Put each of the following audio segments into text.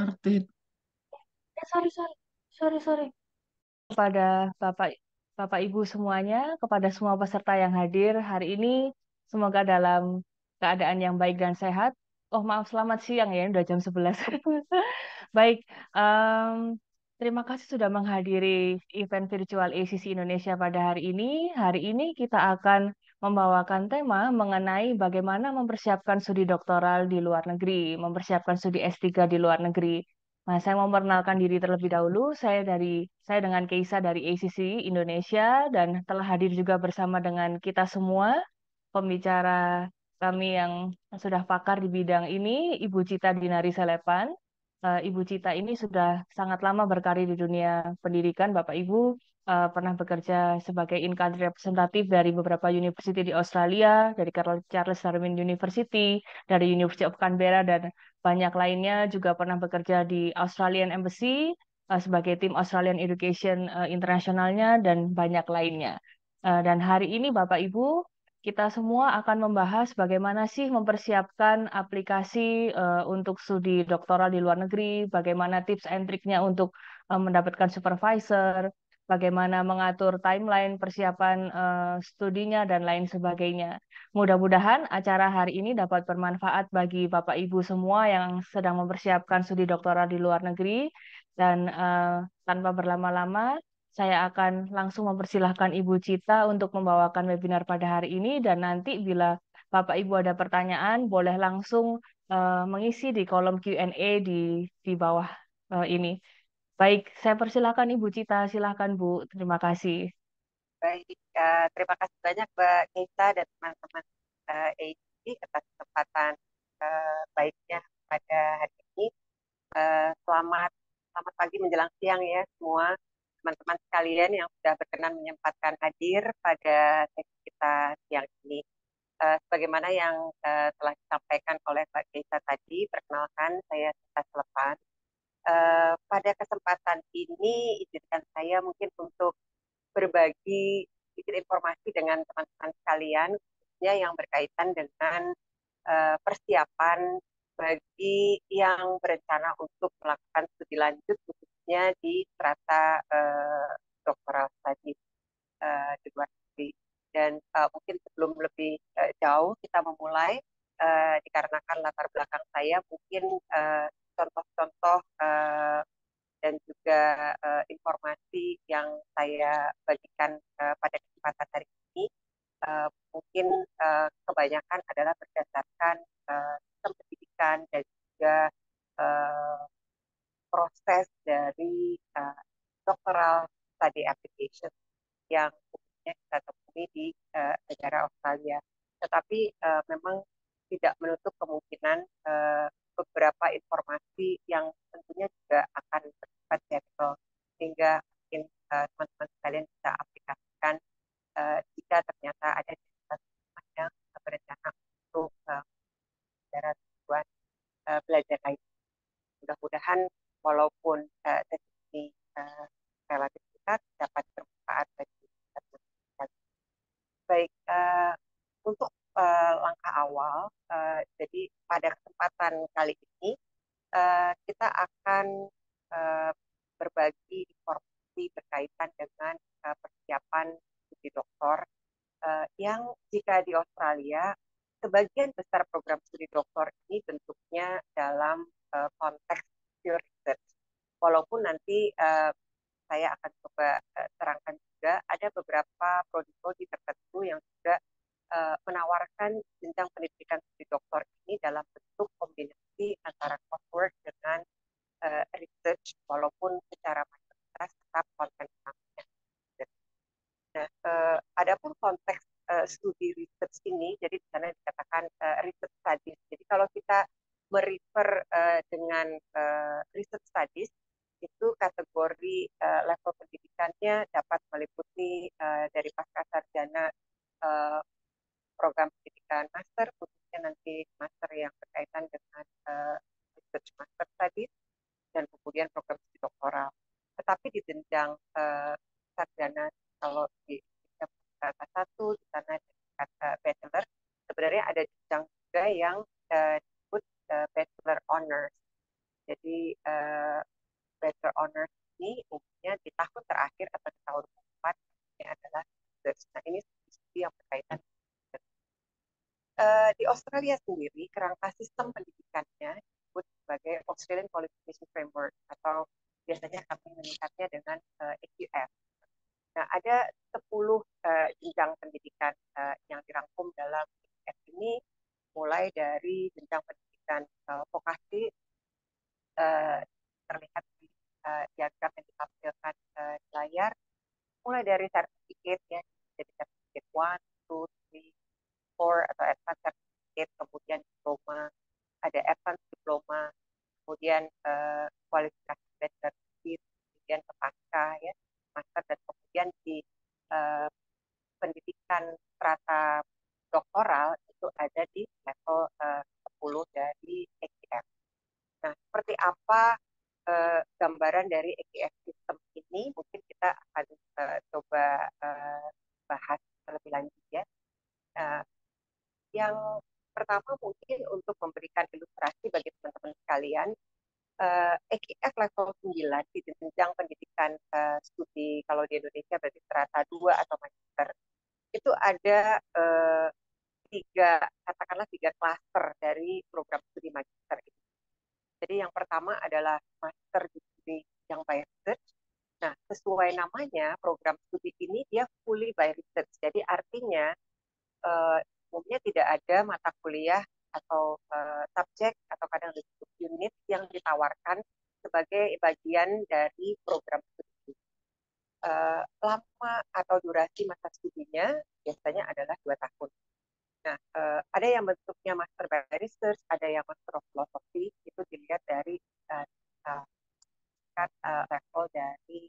Started. Sorry, sorry. Sorry, sorry. Kepada Bapak Ibu semuanya, kepada semua peserta yang hadir hari ini, semoga dalam keadaan yang baik dan sehat. Oh, maaf, selamat siang ya, ini udah jam 11. Baik, em, terima kasih sudah menghadiri event virtual ACC Indonesia pada hari ini. Hari ini kita akan membawakan tema mengenai bagaimana mempersiapkan studi doktoral di luar negeri, mempersiapkan studi S3 di luar negeri. Nah, saya mau memperkenalkan diri terlebih dahulu. Saya dengan Keisa dari ACC Indonesia dan telah hadir juga bersama dengan kita semua pembicara kami yang sudah pakar di bidang ini, Ibu Cita Dinari Selepan. Ibu Cita ini sudah sangat lama berkarir di dunia pendidikan. Bapak Ibu pernah bekerja sebagai in-country representative dari beberapa university di Australia, dari Charles Darwin University, dari University of Canberra, dan banyak lainnya. Juga pernah bekerja di Australian Embassy sebagai tim Australian Education Internasionalnya, dan banyak lainnya. Dan hari ini Bapak Ibu, kita semua akan membahas bagaimana sih mempersiapkan aplikasi untuk studi doktoral di luar negeri, bagaimana tips and triknya untuk mendapatkan supervisor, bagaimana mengatur timeline persiapan studinya, dan lain sebagainya. Mudah-mudahan acara hari ini dapat bermanfaat bagi Bapak Ibu semua yang sedang mempersiapkan studi doktoral di luar negeri. Dan tanpa berlama-lama, saya akan langsung mempersilahkan Ibu Cita untuk membawakan webinar pada hari ini, dan nanti bila Bapak Ibu ada pertanyaan, boleh langsung mengisi di kolom Q&A di bawah ini. Baik, saya persilahkan Ibu Cita. Silahkan Bu, terima kasih. Baik, terima kasih banyak Mbak Keita dan teman-teman AIC atas kesempatan baiknya pada hari ini. Selamat selamat pagi menjelang siang ya semua teman-teman sekalian yang sudah berkenan menyempatkan hadir pada sesi kita siang ini. Sebagaimana yang telah disampaikan oleh Mbak Keita tadi, perkenalkan saya Sita Selepan. Pada kesempatan ini izinkan saya mungkin untuk berbagi sedikit informasi dengan teman-teman sekalian, khususnya yang berkaitan dengan persiapan bagi yang berencana untuk melakukan studi lanjut, khususnya di strata doktoral studies di luar negeri. Dan mungkin sebelum lebih jauh kita memulai, dikarenakan latar belakang saya, mungkin contoh-contoh dan juga informasi yang saya bagikan pada kesempatan hari ini mungkin kebanyakan adalah berdasarkan sistem pendidikan dan juga uh, proses dari doctoral study application yang umumnya kita temui di negara Australia. Tetapi memang tidak menutup kemungkinan beberapa informasi yang tentunya juga akan bersifat general, sehingga mungkin teman-teman sekalian bisa aplikasikan jika ternyata ada teman yang berencana untuk bicara tujuan belajar lain. Mudah-mudahan walaupun sesi ini relatif singkat dapat bermanfaat bagi teman-teman. Baik, untuk langkah awal, jadi pada kesempatan kali ini kita akan uh, berbagi informasi berkaitan dengan persiapan studi doktor yang jika di Australia, sebagian besar program studi doktor ini bentuknya dalam konteks pure research. Walaupun nanti saya akan coba terangkan juga ada beberapa prodi-prodi tertentu yang juga menawarkan jenjang pendidikan studi doktor ini dalam bentuk kombinasi antara coursework dengan research, walaupun secara mayoritas tetap konten utamanya. Nah, adapun konteks studi research ini, jadi di sana dikatakan research studies. Jadi kalau kita merefer dengan research studies, itu kategori level pendidikannya dapat meliputi dari pasca sarjana program pendidikan master, khususnya nanti master yang berkaitan dengan research master studies, dan kemudian program studi doktoral. Tetapi di jenjang sarjana, kalau di kata satu, di sana kata bachelor, sebenarnya ada jenjang juga yang disebut bachelor honors. Jadi Bachelor Honors ini umumnya di tahun terakhir atau di tahun keempat ini adalah research. Nah, ini studi yang berkaitan. Di Australia sendiri, kerangka sistem pendidikannya disebut sebagai Australian Qualification Framework atau biasanya kami menyingkatnya dengan AQF. Nah, ada 10 jenjang pendidikan yang dirangkum dalam AQF ini, mulai dari jenjang pendidikan vokasi uh, terlihat di diagram yang ditampilkan di layar, mulai dari sertifikat ya, jadi sertifikat 1, 2, 3, 4 atau advanced certificate, kemudian diploma, ada advanced diploma, kemudian kualifikasi bachelor degree, kemudian ke pasca ya, master, dan kemudian di uh, pendidikan strata doktoral itu ada di level 10 dari AQF. Nah, seperti apa gambaran dari AQF system ini? Mungkin kita akan coba bahas lebih lanjut ya. Uh, yang pertama mungkin untuk memberikan ilustrasi bagi teman-teman sekalian, EQF level 9 di jenjang pendidikan studi, kalau di Indonesia berarti strata 2 atau magister, itu ada katakanlah tiga klaster dari program studi magister ini. Jadi yang pertama adalah master degree yang by research. Nah, sesuai namanya, program studi ini dia fully by research. Jadi artinya umumnya tidak ada mata kuliah atau subjek atau kadang disebut unit yang ditawarkan sebagai bagian dari program studi. Lama atau durasi masa studinya biasanya adalah 2 tahun. Nah, ada yang bentuknya master by research, ada yang master of philosophy, itu dilihat dari level dari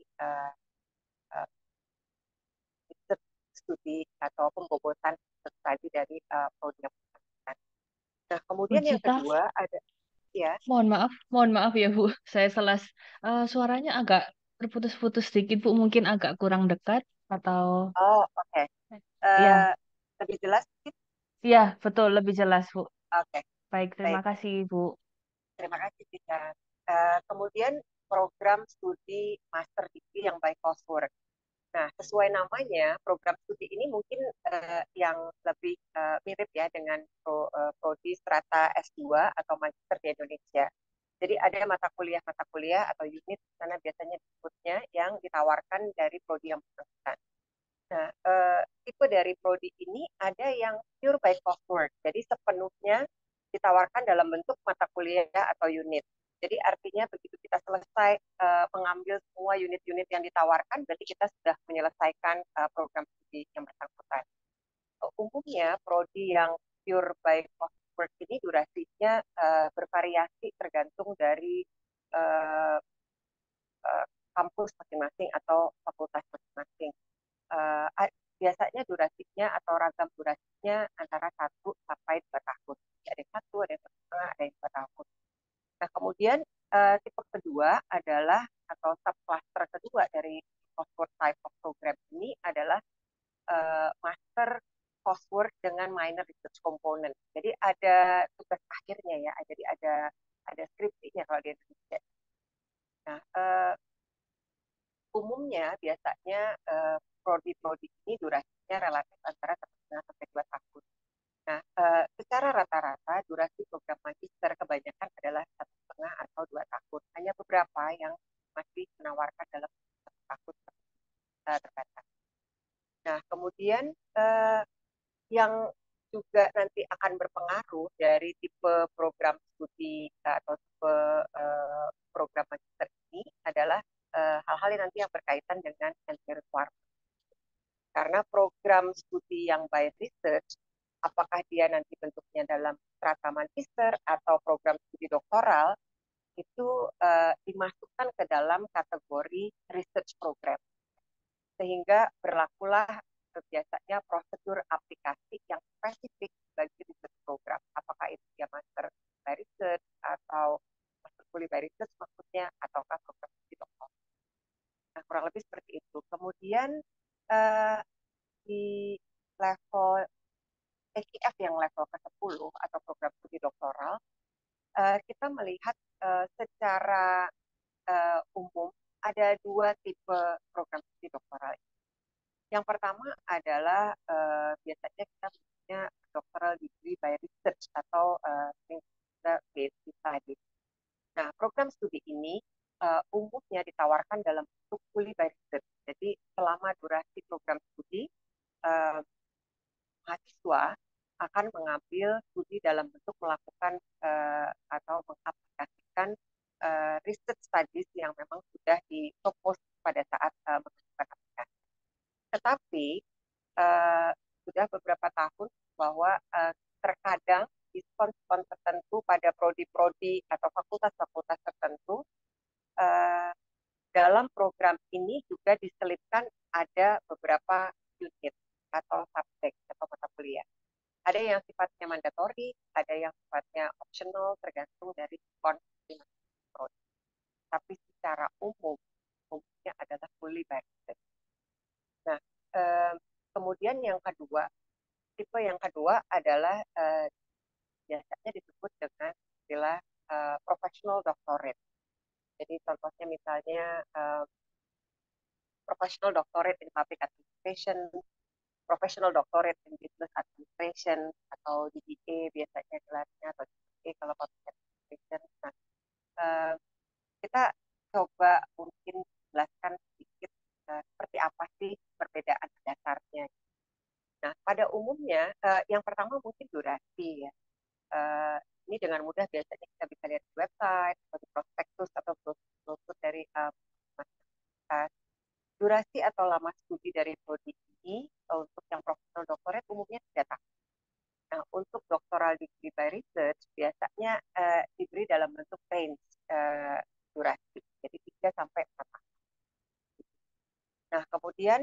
research studi atau pembobotan studi dari prodi yang bersangkutan. Nah, Bu kemudian yang Gita, kedua ada ya. mohon maaf ya Bu, saya selas. Suaranya agak terputus-putus sedikit Bu, mungkin agak kurang dekat atau Oh, oke. Okay. ya, Lebih jelas? ya betul lebih jelas Bu. Oke, okay. Baik, terima Baik. kasih Bu. Terima kasih, Tika. Kemudian program studi master degree yang by coursework. Nah, sesuai namanya, program studi ini mungkin yang lebih mirip ya dengan prodi strata S2 atau magister di Indonesia. Jadi ada mata kuliah atau unit sana biasanya disebutnya yang ditawarkan dari prodi yang bersangkutan. Nah, tipe dari prodi ini ada yang pure by coursework, jadi sepenuhnya ditawarkan dalam bentuk mata kuliah atau unit. Jadi artinya begitu kita selesai mengambil semua unit-unit yang ditawarkan, berarti kita sudah menyelesaikan program studi yang bersangkutan. Umumnya prodi yang pure by coursework ini durasinya bervariasi tergantung dari uh, kampus masing-masing atau fakultas masing-masing. uh, Biasanya durasinya atau ragam durasinya antara 1 sampai 2 tahun. Ada yang 1, ada yang 1,5, ada yang 2 tahun. Nah, kemudian tipe kedua adalah atau subcluster kedua dari coursework type of program ini adalah master coursework dengan minor research component. Jadi ada tugas akhirnya ya, jadi ada skripsinya kalau di Indonesia. Nah, umumnya biasanya prodi-prodi ini durasinya relatif antara 1,5 sampai 2 tahun. Nah, secara rata-rata durasi program magister kebanyakan adalah 1,5 atau 2 tahun. Hanya beberapa yang masih menawarkan dalam 1 tahun terbatas. Nah, kemudian yang juga nanti akan berpengaruh dari tipe program studi atau tipe program magister ini adalah hal-hal yang nanti yang berkaitan dengan entry requirement. Karena program studi yang by research, apakah dia nanti bentuknya dalam strata magister atau program studi doktoral, itu dimasukkan ke dalam kategori research program. Sehingga berlakulah biasanya prosedur aplikasi yang spesifik bagi research program. Apakah itu dia master by research atau master fully by research maksudnya, ataukah program studi doktoral. Nah, kurang lebih seperti itu. Kemudian di level AQF yang level ke-10 atau program studi doktoral, kita melihat secara umum ada dua tipe program studi doktoral. Yang pertama adalah biasanya kita punya doctoral degree by research atau based study. Nah, program studi ini umumnya ditawarkan dalam bentuk fully by research. Jadi selama durasi program studi, uh, mahasiswa akan mengambil studi dalam bentuk melakukan atau mengaplikasikan research studies yang memang sudah dipropose pada saat mengajukan aplikasi. Tetapi uh, sudah beberapa tahun bahwa terkadang diskon-diskon tertentu pada prodi-prodi atau fakultas-fakultas tertentu uh, dalam program ini juga diselipkan ada beberapa unit atau subjek atau mata kuliah. Ada yang sifatnya mandatori, ada yang sifatnya optional, tergantung dari kondisi prodi. Tapi secara umumnya adalah fully budgeted. Nah, kemudian yang kedua, tipe yang kedua adalah biasanya disebut dengan istilah professional doctorate. Jadi contohnya misalnya professional doctorate in public administration, professional doctorate in business administration, atau DBA biasanya gelarnya, atau DBA kalau public administration. Nah, kita coba mungkin jelaskan sedikit seperti apa sih perbedaan dasarnya. Nah, pada umumnya, yang pertama mungkin durasi ya. Ini dengan mudah biasanya kita bisa lihat di website, atau di prospektus, atau brosur dari masyarakat. Durasi atau lama studi dari prodi ini untuk yang profesional doktorat umumnya 3 tahun. Nah, untuk doktoral degree by research biasanya diberi dalam bentuk range durasi, jadi 3 sampai 4 tahun. Nah, kemudian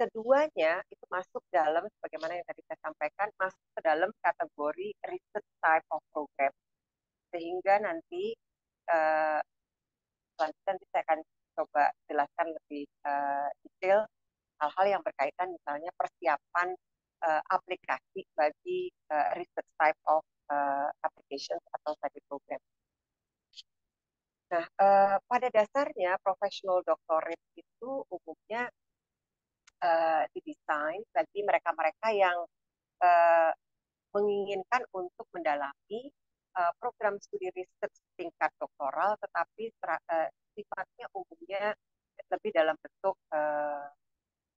keduanya itu masuk dalam, sebagaimana yang tadi saya sampaikan, masuk ke dalam kategori research type of program. Sehingga nanti selanjutnya saya akan coba jelaskan lebih detail hal-hal yang berkaitan misalnya persiapan aplikasi bagi research type of applications atau study program. Nah, pada dasarnya professional doctorate itu umumnya didesain bagi mereka-mereka yang menginginkan untuk mendalami program studi research tingkat doktoral, tetapi sifatnya umumnya lebih dalam bentuk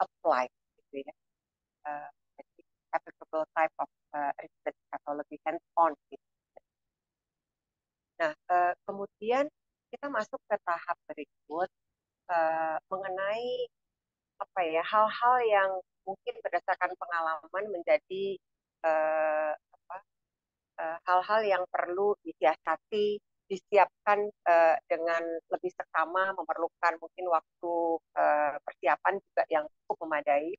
applied, gitu ya. Jadi applicable type of research atau lebih hands-on. Gitu. Nah, kemudian kita masuk ke tahap berikut mengenai apa ya hal-hal yang mungkin berdasarkan pengalaman menjadi hal-hal yang perlu disiasati, disiapkan dengan lebih seksama, memerlukan mungkin waktu persiapan juga yang cukup memadai.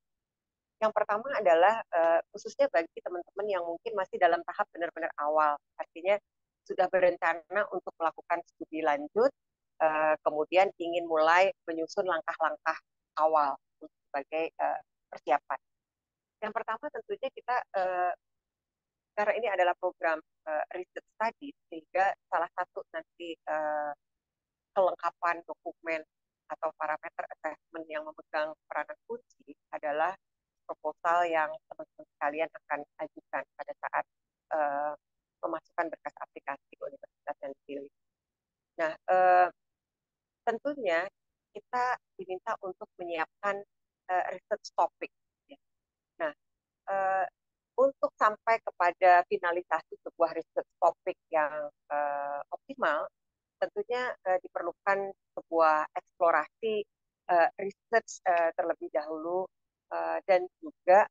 Yang pertama adalah khususnya bagi teman-teman yang mungkin masih dalam tahap benar-benar awal, artinya sudah berencana untuk melakukan studi lanjut, kemudian ingin mulai menyusun langkah-langkah awal sebagai persiapan. Yang pertama tentunya kita karena ini adalah program research study, sehingga salah satu nanti kelengkapan dokumen atau parameter assessment yang memegang peranan kunci adalah proposal yang teman-teman sekalian akan ajukan pada saat memasukkan berkas aplikasi ke universitas yang dipilih. Nah, tentunya kita diminta untuk menyiapkan research topic. Nah, untuk sampai kepada finalisasi sebuah research topik yang optimal, tentunya diperlukan sebuah eksplorasi research terlebih dahulu, dan juga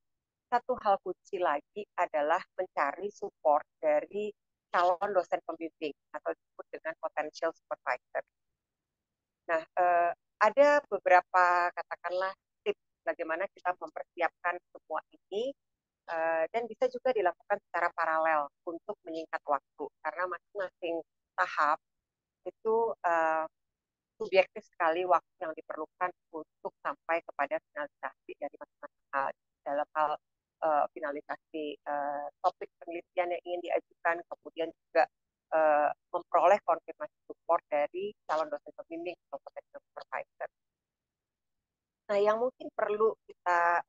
satu hal kunci lagi adalah mencari support dari calon dosen pembimbing atau disebut dengan potential supervisor. Nah, ada beberapa katakanlah tips bagaimana kita mempersiapkan semua ini, dan bisa juga dilakukan secara paralel untuk menyingkat waktu karena masing-masing tahap itu subjektif sekali waktu yang diperlukan untuk sampai kepada finalisasi dari masing-masing hal. Dalam hal finalisasi topik penelitian yang ingin diajukan, kemudian juga memperoleh konfirmasi support dari calon dosen pembimbing atau potential supervisor. Nah, yang mungkin perlu kita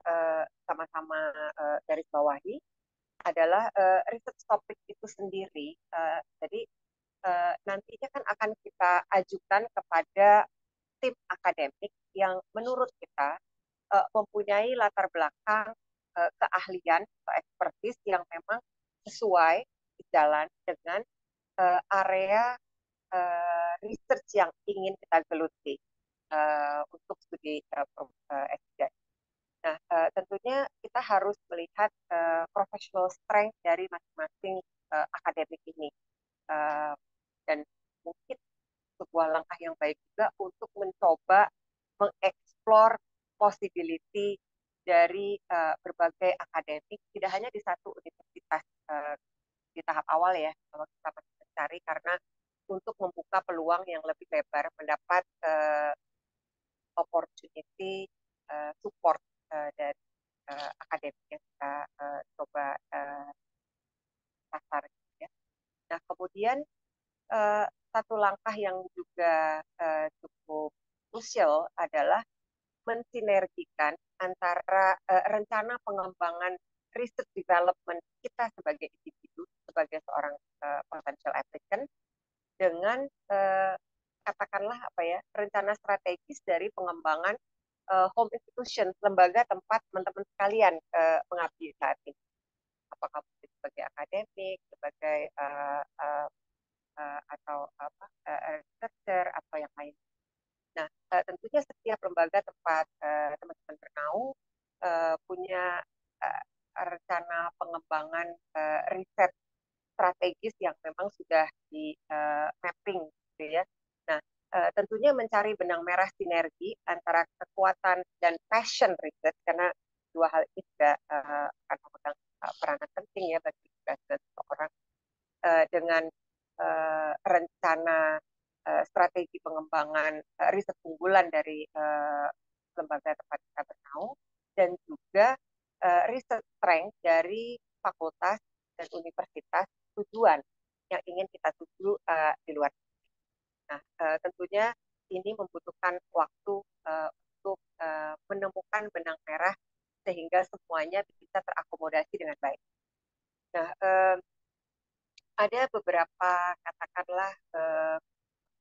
sama-sama garis bawahi adalah research topic itu sendiri. Jadi nantinya kan akan kita ajukan kepada tim akademik yang menurut kita mempunyai latar belakang keahlian atau expertise yang memang sesuai jalan dengan area research yang ingin kita geluti untuk studi S3. Nah, tentunya kita harus melihat professional strength dari masing-masing akademik ini. Dan mungkin sebuah langkah yang baik juga untuk mencoba mengeksplor possibility dari berbagai akademik, tidak hanya di satu universitas di tahap awal ya, kalau kita masih mencari, karena untuk membuka peluang yang lebih lebar mendapat opportunity support dari akademik yang kita coba pasar. Ya. Nah, kemudian satu langkah yang juga cukup krusial adalah mensinergikan antara rencana pengembangan research development kita sebagai individu, sebagai seorang potential applicant, dengan katakanlah apa ya, rencana strategis dari pengembangan home institution, lembaga tempat teman-teman sekalian mengabdi saat ini. Apakah sebagai akademik, sebagai atau apa researcher atau yang lain. Nah, tentunya setiap lembaga tempat teman-teman bernaung punya rencana pengembangan riset strategis yang memang sudah di mapping, gitu ya. Nah, tentunya mencari benang merah sinergi antara kekuatan dan passion riset, karena dua hal ini juga akan memegang peranan penting ya bagi seseorang, dengan rencana strategi pengembangan riset unggulan dari lembaga tempat kita bernaung, dan juga riset strength dari fakultas dan universitas tujuan yang ingin kita tuju di luar. Nah, tentunya ini membutuhkan waktu untuk menemukan benang merah sehingga semuanya bisa terakomodasi dengan baik. Nah, ada beberapa katakanlah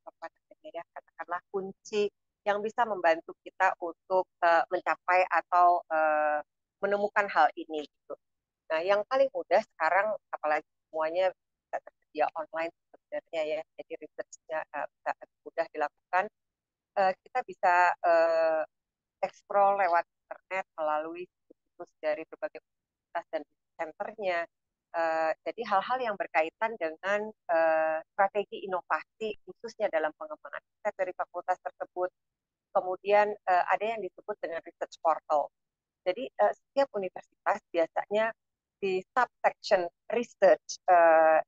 apa namanya ya, katakanlah kunci yang bisa membantu kita untuk mencapai atau menemukan hal ini gitu. Nah, yang paling mudah sekarang, apalagi semuanya bisa tersedia online sebenarnya ya, jadi research-nya bisa mudah dilakukan. Kita bisa explore lewat internet melalui situs dari berbagai universitas dan centernya. Jadi hal-hal yang berkaitan dengan strategi inovasi khususnya dalam pengembangan riset dari fakultas tersebut. Kemudian ada yang disebut dengan research portal. Jadi setiap universitas biasanya di subsection research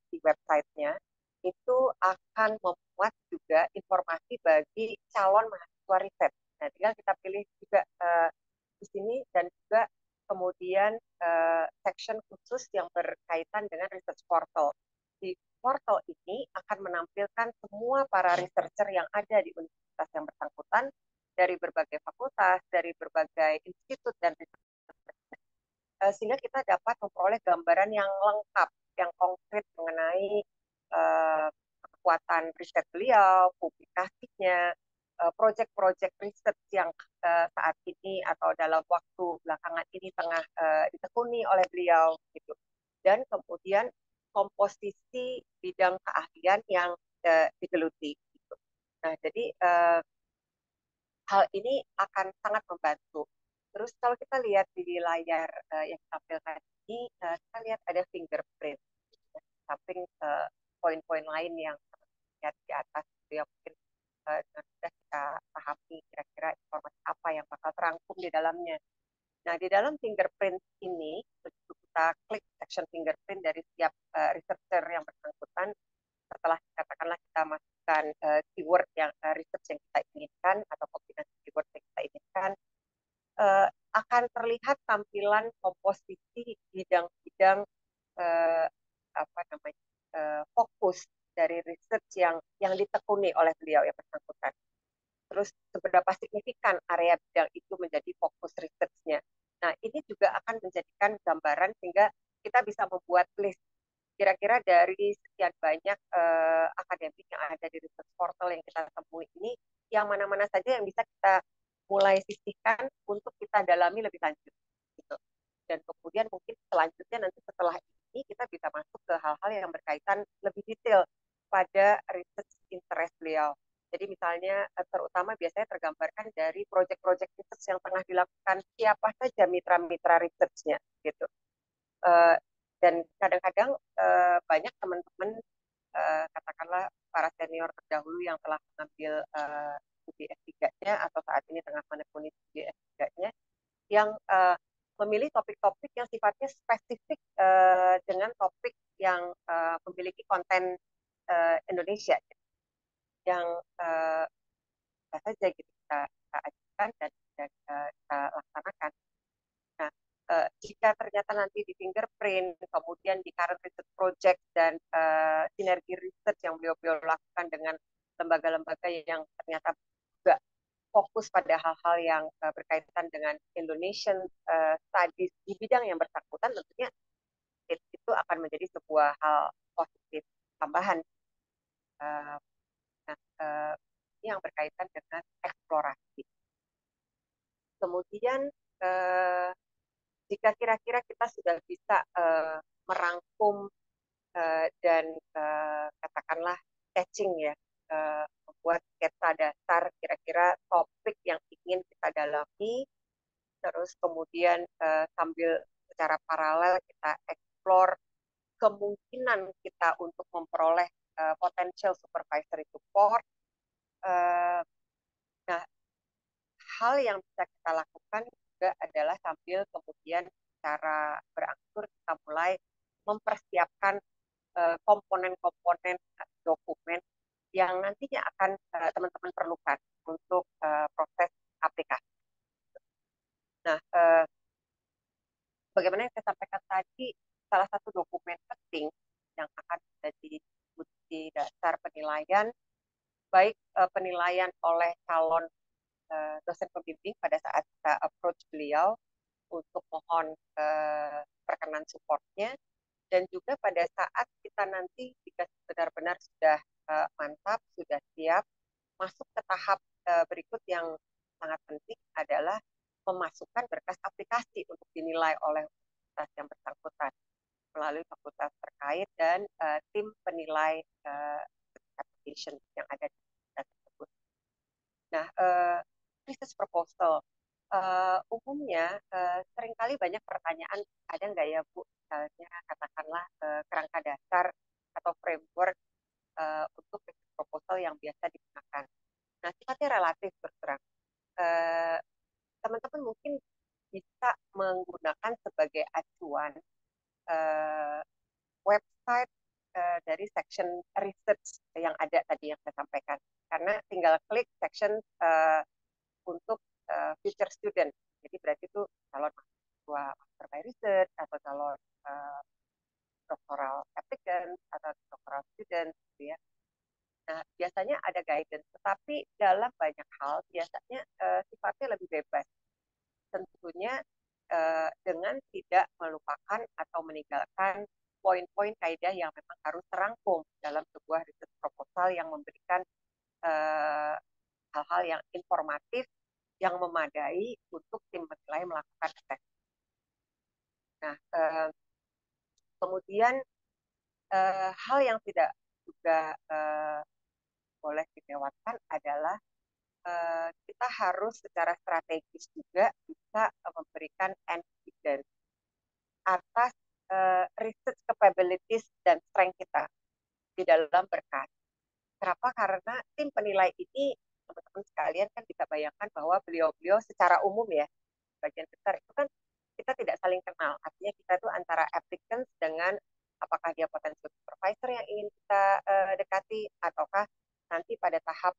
di websitenya itu akan memuat juga informasi bagi calon mahasiswa riset. Nah, tinggal kita pilih juga di sini, dan juga kemudian section khusus yang berkaitan dengan research portal. Di portal ini akan menampilkan semua para researcher yang ada di universitas yang bersangkutan, dari berbagai fakultas, dari berbagai institut dan sehingga kita dapat memperoleh gambaran yang lengkap, yang konkret mengenai kekuatan riset beliau, publikasinya, proyek-proyek riset yang saat ini atau dalam waktu belakangan ini tengah ditekuni oleh beliau, gitu. Dan kemudian komposisi bidang keahlian yang digeluti. Gitu. Nah, jadi hal ini akan sangat membantu. Terus kalau kita lihat di layar yang ditampilkan ini, kita lihat ada fingerprint, samping poin-poin lain yang lihat di atas, itu yang mungkin dengan mudah kita pahami kira-kira informasi apa yang bakal terangkum di dalamnya. Nah, di dalam fingerprint ini, begitu kita klik section fingerprint dari setiap researcher yang bersangkutan, setelah katakanlah kita masukkan keyword yang research yang kita inginkan atau kombinasi keyword yang kita inginkan, akan terlihat tampilan komposisi bidang-bidang apa namanya fokus dari research yang ditekuni oleh beliau yang bersangkutan. Terus seberapa signifikan area bidang itu menjadi fokus research-nya. Nah, ini juga akan menjadikan gambaran sehingga kita bisa membuat list kira-kira dari sekian banyak akademik yang ada di research portal yang kita temui ini, yang mana-mana saja yang bisa kita mulai sisihkan untuk kita dalami lebih lanjut. Gitu. Dan kemudian mungkin selanjutnya nanti setelah ini kita bisa masuk ke hal-hal yang berkaitan lebih detail pada research interest beliau. Jadi misalnya terutama biasanya tergambarkan dari proyek-proyek research yang tengah dilakukan siapa saja mitra-mitra research-nya gitu. Uh, dan kadang-kadang banyak teman-teman katakanlah para senior terdahulu yang telah mengambil studi S3-nya atau saat ini tengah menekuni studi S3-nya yang memilih topik-topik yang sifatnya spesifik dengan topik yang memiliki konten Indonesia yang bisa saja gitu kita ajukan dan kita laksanakan. Nah, jika ternyata nanti di fingerprint, kemudian di current research project dan sinergi research yang beliau-beliau lakukan dengan lembaga-lembaga yang ternyata juga fokus pada hal-hal yang berkaitan dengan Indonesian studies di bidang yang bersangkutan, tentunya itu akan menjadi sebuah hal positif tambahan. Uh, nah, ini yang berkaitan dengan eksplorasi. Kemudian jika kira-kira kita sudah bisa merangkum dan katakanlah catching ya, membuat sketsa dasar kira-kira topik yang ingin kita dalami, terus kemudian sambil secara paralel kita explore kemungkinan kita untuk memperoleh potential supervisory support. Nah, hal yang bisa kita lakukan juga adalah sambil kemudian secara berangsur kita mulai mempersiapkan komponen-komponen dokumen yang nantinya akan teman-teman perlukan untuk proses aplikasi. Nah, bagaimana yang saya sampaikan tadi, salah satu dokumen penting yang akan menjadi bukti dasar penilaian, baik penilaian oleh calon dosen pembimbing pada saat kita approach beliau untuk mohon perkenan supportnya, dan juga pada saat kita nanti jika benar-benar sudah mantap, sudah siap, masuk ke tahap berikut yang sangat penting adalah memasukkan berkas aplikasi untuk dinilai oleh universitas yang bersangkutan melalui fakultas terkait dan tim penilai application yang ada di universitas tersebut. Nah, research proposal umumnya seringkali banyak pertanyaan, ada nggak ya Bu, misalnya katakanlah kerangka dasar atau framework untuk research proposal yang biasa digunakan. Nah, sifatnya relatif berkurang. Teman-teman mungkin bisa menggunakan sebagai acuan website dari section research yang ada tadi yang saya sampaikan. Karena tinggal klik section untuk future student. Jadi berarti itu calon mahasiswa master by research atau calon doctoral applicant atau doctoral student gitu ya. Nah, biasanya ada guidance, tetapi dalam banyak hal biasanya sifatnya lebih bebas. Tentunya dengan tidak melupakan atau meninggalkan poin-poin kaidah yang memang harus terangkum dalam sebuah research proposal yang memberikan hal-hal yang informatif, yang memadai untuk tim penilai melakukan assessment. Nah, kemudian hal yang tidak juga boleh dilewatkan adalah kita harus secara strategis juga bisa memberikan evidence atas research capabilities dan strength kita di dalam berkas. Kenapa? Karena tim penilai ini, teman-teman sekalian kan bisa bayangkan bahwa beliau-beliau secara umum ya, bagian besar itu kan kita tidak saling kenal. Artinya kita itu antara applicants dengan apakah dia potensial supervisor yang ingin kita dekati, ataukah nanti pada tahap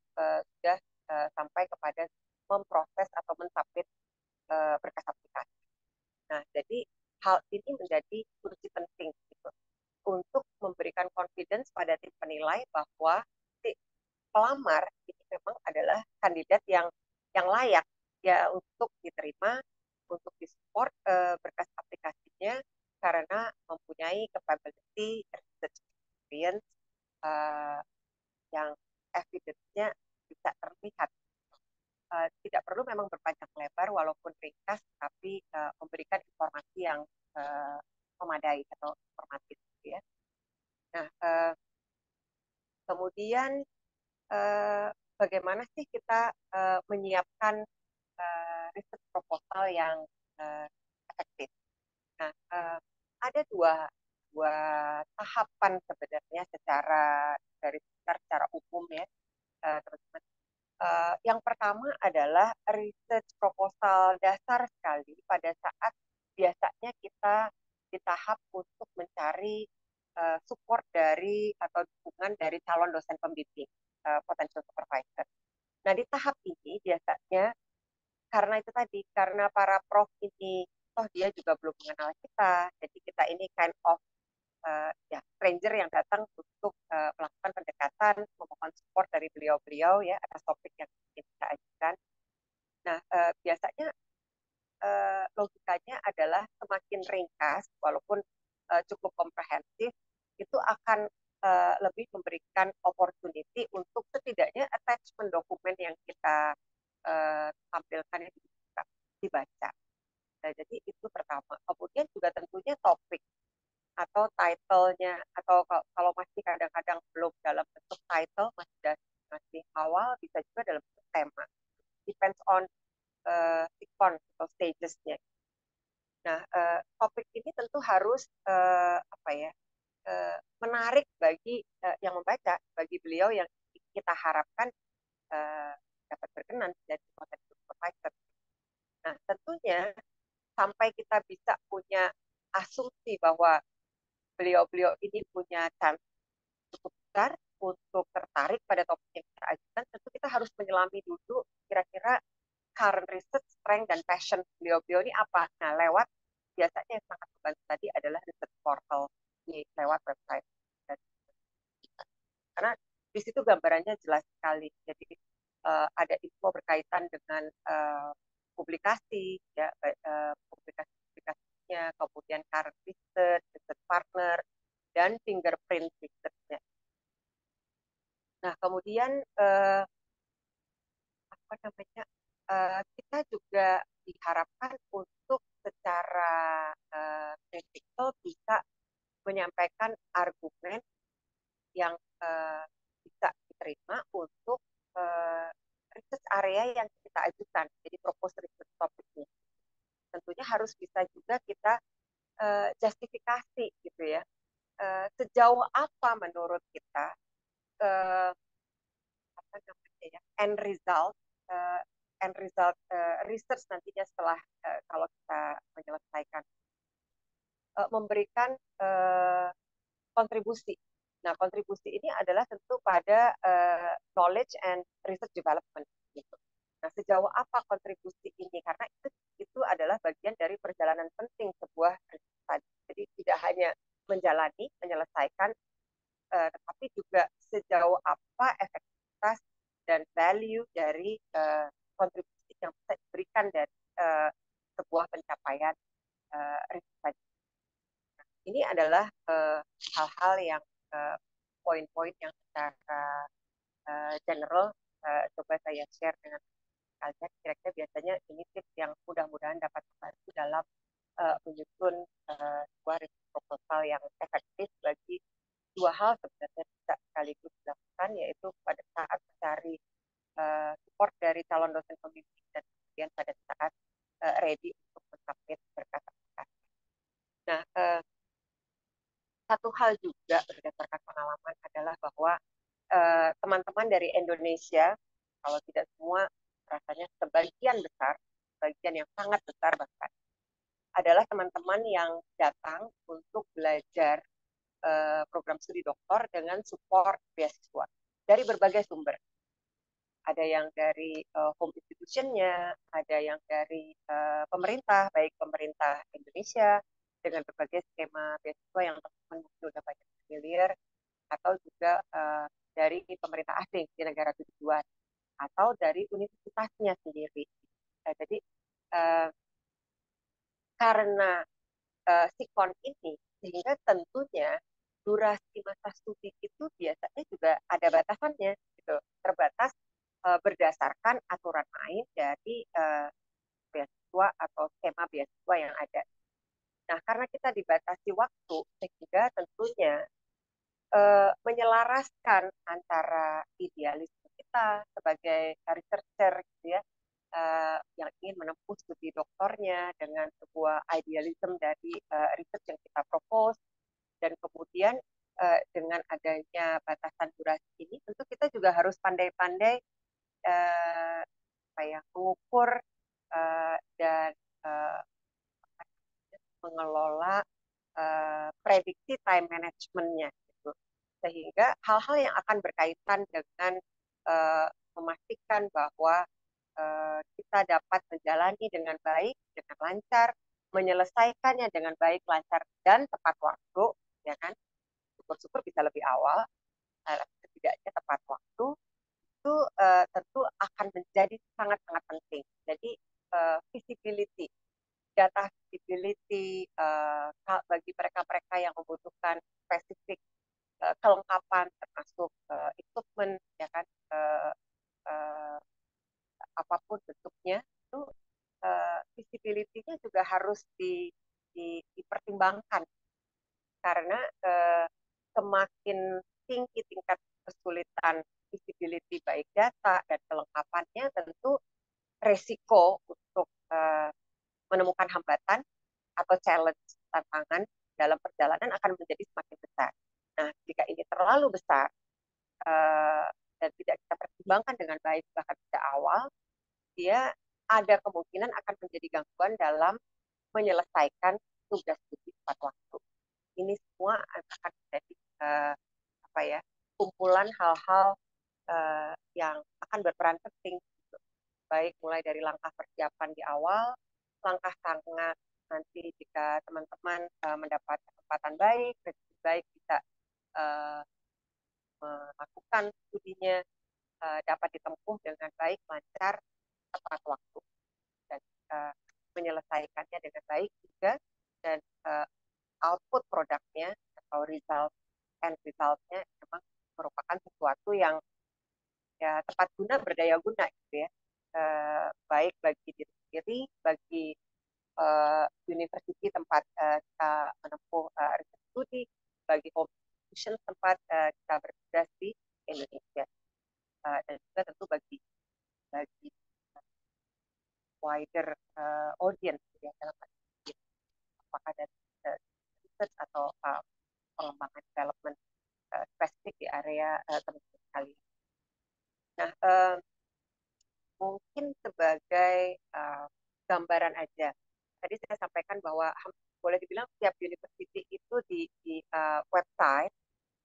sudah sampai kepada memproses atau mensubmit berkas aplikasi. Nah, jadi hal ini menjadi kunci penting gitu, untuk memberikan confidence pada tim penilai bahwa kandidat yang layak ya untuk diterima, untuk disupport berkas aplikasinya karena mempunyai capability, research experience uh, yang evidence-nya bisa terlihat. Tidak perlu memang berpanjang lebar walaupun ringkas, tapi memberikan informasi yang uh, memadai atau informatif, gitu ya. Nah, kemudian bagaimana sih kita menyiapkan riset proposal yang uh, efektif? Nah, ada dua tahapan sebenarnya secara umum ya, teman-teman. Yang pertama adalah research proposal dasar sekali pada saat biasanya kita di tahap untuk mencari support dari atau dukungan dari calon dosen pembimbing, potential supervisor. Nah, di tahap ini biasanya karena itu tadi, karena para prof ini toh dia juga belum mengenal kita, jadi kita ini kind of ya stranger yang datang untuk melakukan pendekatan, memohon support dari beliau-beliau ya atas topik yang kita ajukan. Nah, biasanya logikanya adalah semakin ringkas, walaupun cukup komprehensif, itu akan lebih memberikan opportunity untuk setidaknya attachment dokumen yang kita tampilkan yang dibaca. Nah, jadi itu pertama. Kemudian juga tentunya topik atau title-nya, atau kalau masih kadang-kadang belum dalam bentuk title, masih awal, bisa juga dalam bentuk tema. Depends on sequence atau stages-nya. Nah, topik ini tentu harus apa ya, menarik bagi yang membaca, bagi beliau yang kita harapkan dapat berkenan jadi content supervisor. Nah, tentunya sampai kita bisa punya asumsi bahwa beliau-beliau ini punya chance cukup besar untuk tertarik pada topik yang kita ajukan, tentu kita harus menyelami dulu kira-kira current research, strength, dan passion beliau-beliau ini apa. Nah, lewat biasanya yang sangat membantu tadi adalah research portal lewat website. Karena di situ gambarannya jelas sekali. Jadi ada info berkaitan dengan publikasi, ya, publikasinya, kemudian current research, research partner, dan fingerprint research-nya. Nah, kemudian apa namanya, kita juga diharapkan untuk secara kritikal bisa menyampaikan argumen yang bisa diterima untuk research area yang kita ajukan. Jadi propose research topiknya. Tentunya harus bisa juga kita justifikasi gitu ya. Sejauh apa menurut kita apa namanya ya, end result research nantinya setelah kalau kita menyelesaikan memberikan kontribusi. Nah, kontribusi ini adalah tentu pada knowledge and research development. Gitu. Nah, sejauh apa kontribusi ini? Karena itu adalah bagian dari perjalanan penting sebuah riset tadi. Jadi tidak hanya menjalani, menyelesaikan, tetapi juga sejauh apa efektivitas dan value dari kontribusi yang bisa diberikan dari sebuah pencapaian riset tadi. Ini adalah hal-hal yang poin-poin yang secara general coba saya share dengan kalian. Kira-kira biasanya ini tips yang mudah-mudahan dapat membantu dalam menyusun sebuah proposal yang efektif bagi dua hal sebenarnya bisa sekaligus dilakukan, yaitu pada saat mencari support dari calon dosen pembimbing dan kemudian pada saat ready untuk mensubmit berkas aplikasi. Nah, satu hal juga berdasarkan pengalaman adalah bahwa teman-teman dari Indonesia, kalau tidak semua, rasanya sebagian besar, sebagian yang sangat besar bahkan, adalah teman-teman yang datang untuk belajar program studi doktor dengan support beasiswa dari berbagai sumber. Ada yang dari home institution-nya, ada yang dari pemerintah, baik pemerintah Indonesia dengan berbagai skema beasiswa yang teman-teman mungkin sudah banyak familiar, atau juga dari pemerintah asing di negara tujuan. atau dari universitasnya sendiri. Jadi uh, karena sikon ini, sehingga tentunya durasi masa studi itu biasanya juga ada batasannya, gitu. Terbatas berdasarkan aturan main dari beasiswa atau skema beasiswa yang ada. Nah, karena kita dibatasi waktu, sehingga tentunya menyelaraskan antara idealisme kita sebagai researcher gitu ya, yang ingin menempuh studi doktornya dengan sebuah idealisme dari research yang kita propose, dan kemudian dengan adanya batasan durasi ini tentu kita juga harus pandai-pandai mengukur dan uh, mengelola prediksi time managementnya gitu. Sehingga hal-hal yang akan berkaitan dengan memastikan bahwa kita dapat menjalani dengan baik, dengan lancar, menyelesaikannya dengan baik, lancar, dan tepat waktu, ya kan? Syukur-syukur bisa lebih awal, setidaknya tepat waktu, itu tentu akan menjadi sangat-sangat penting. Jadi visibility, data visibility bagi mereka-mereka yang membutuhkan spesifik kelengkapan termasuk equipment, ya kan, uh, apapun bentuknya, itu visibility-nya juga harus dipertimbangkan, karena semakin tinggi tingkat kesulitan visibility baik data dan kelengkapannya, tentu resiko untuk menemukan hambatan atau challenge, tantangan dalam perjalanan akan menjadi semakin besar. Nah, jika ini terlalu besar dan tidak kita pertimbangkan dengan baik bahkan sejak awal, dia ada kemungkinan akan menjadi gangguan dalam menyelesaikan tugas studi tepat waktu. Ini semua akan menjadi apa ya, kumpulan hal-hal yang akan berperan penting, baik mulai dari langkah persiapan di awal, langkah tengah nanti jika teman-teman mendapat kesempatan baik, baik bisa uh, melakukan studinya dapat ditempuh dengan baik, lancar, tepat waktu, dan menyelesaikannya dengan baik juga, dan output produknya atau resultnya memang merupakan sesuatu yang ya tepat guna, berdaya guna gitu ya, baik bagi diri sendiri, bagi university tempat kita menempuh research studi, bagi home institution tempat kita bertugas di Indonesia, dan juga tentu bagi wider audience ya, dalam apakah dari research atau pengembangan development spesifik di area teman-teman sekalian. Nah, mungkin sebagai gambaran aja, tadi saya sampaikan bahwa boleh dibilang setiap university itu di website,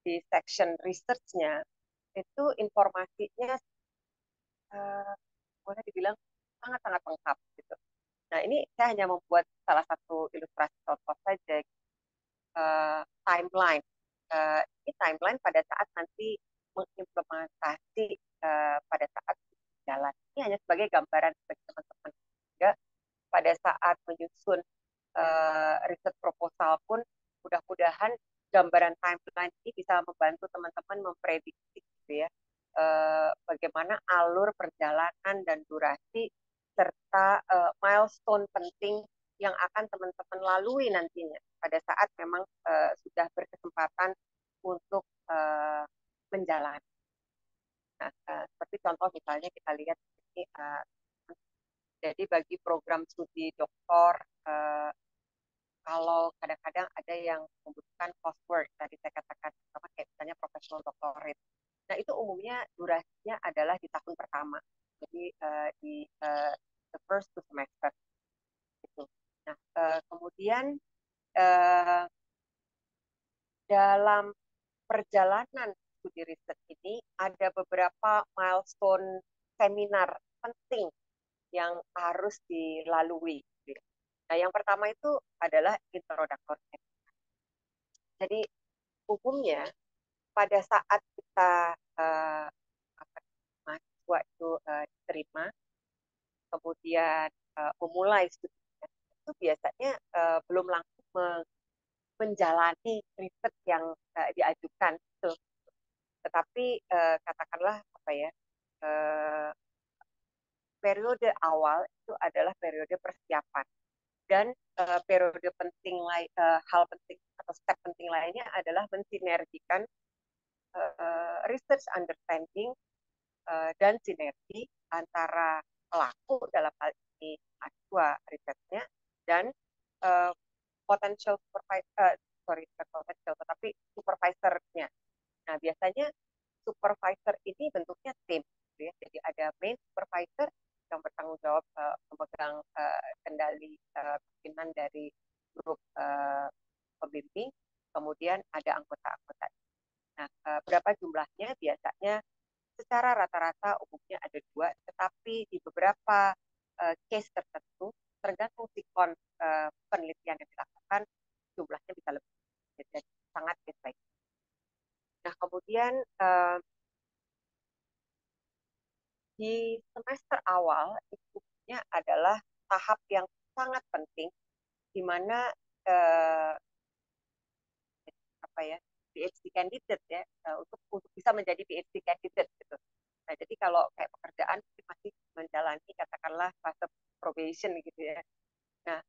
di section research-nya, itu informasinya boleh dibilang sangat-sangat lengkap gitu. Nah, ini saya hanya membuat salah satu ilustrasi contoh saja, timeline. Ini timeline pada saat nanti mengimplementasi pada saat jalan. Ini hanya sebagai gambaran bagi teman-teman. Juga pada saat menyusun riset proposal pun, mudah-mudahan gambaran timeline ini bisa membantu teman-teman memprediksi gitu ya, bagaimana alur perjalanan dan durasi serta milestone penting yang akan teman-teman lalui nantinya pada saat memang sudah berkesempatan untuk menjalani. Nah, seperti contoh misalnya kita lihat ini, jadi bagi program studi doktor, kalau kadang-kadang ada yang membutuhkan coursework, tadi saya katakan, sama kayak misalnya professional doctorate. Nah, itu umumnya durasinya adalah di tahun pertama, jadi di the first two semester. Gitu. Nah, kemudian dalam perjalanan studi riset ini ada beberapa milestone seminar penting yang harus dilalui. Nah, yang pertama itu adalah introductory. Jadi umumnya pada saat kita mahasiswa itu diterima, kemudian memulai studinya, itu biasanya belum langsung menjalani riset yang diajukan gitu. Tetapi katakanlah apa ya, eh, periode awal itu adalah periode persiapan, dan periode penting lain, hal penting atau step penting lainnya adalah mensinergikan research understanding dan sinergi antara pelaku dalam hal ini mahasiswa risetnya dan uh, potential supervisor, sorry, bukan potential tetapi supervisornya. Nah, biasanya supervisor ini bentuknya tim, gitu ya. Jadi ada main supervisor yang bertanggung jawab memegang kendali pimpinan dari grup pembimbing, kemudian ada anggota-anggota. Nah, berapa jumlahnya? Biasanya secara rata-rata umumnya ada dua, tetapi di beberapa case tertentu, tergantung sikon penelitian yang dilakukan, jumlahnya bisa lebih. Jadi sangat case by. Nah, kemudian di semester awal itu adalah tahap yang sangat penting, di mana eh, apa ya, PhD candidate ya, untuk bisa menjadi PhD candidate gitu. Nah, jadi kalau kayak pekerjaan masih menjalani katakanlah fase probation gitu ya. Nah,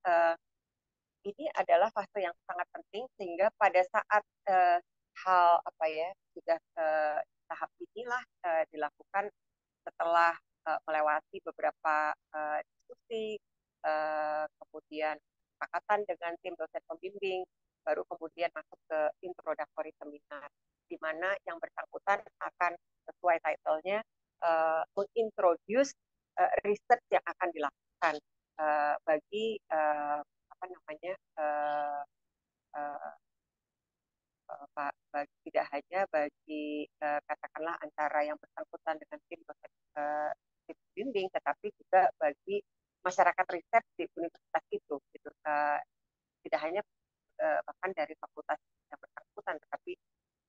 ini adalah fase yang sangat penting, sehingga pada saat hal apa ya sudah tahap inilah dilakukan setelah melewati beberapa diskusi, kemudian kesepakatan dengan tim dosen pembimbing, baru kemudian masuk ke introductory seminar, di mana yang bersangkutan akan sesuai title-nya mengintroduce research yang akan dilakukan bagi apa namanya uh, tidak hanya bagi katakanlah antara yang bersangkutan dengan tim tim bimbing, tetapi juga bagi masyarakat riset di universitas itu, gitu. Tidak hanya bahkan dari fakultas yang bersangkutan, tetapi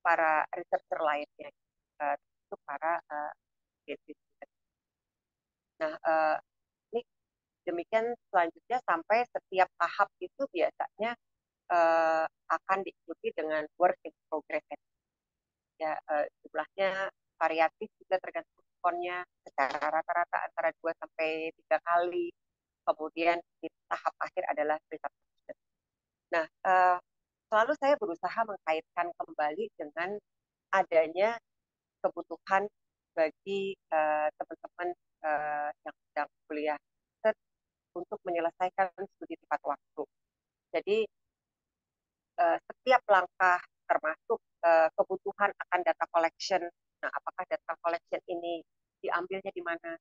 para researcher lainnya, itu para PhD. Nah, ini demikian selanjutnya sampai setiap tahap itu biasanya akan diikuti dengan work in progress. Ya, jumlahnya variatif juga tergantung responnya, secara rata-rata antara 2 sampai 3 kali. Kemudian di tahap akhir adalah presentation. Nah, selalu saya berusaha mengkaitkan kembali dengan adanya kebutuhan bagi teman-teman yang sedang kuliah untuk menyelesaikan studi tepat waktu. Jadi setiap langkah termasuk kebutuhan akan data collection. Nah, apakah data collection ini diambilnya di mana?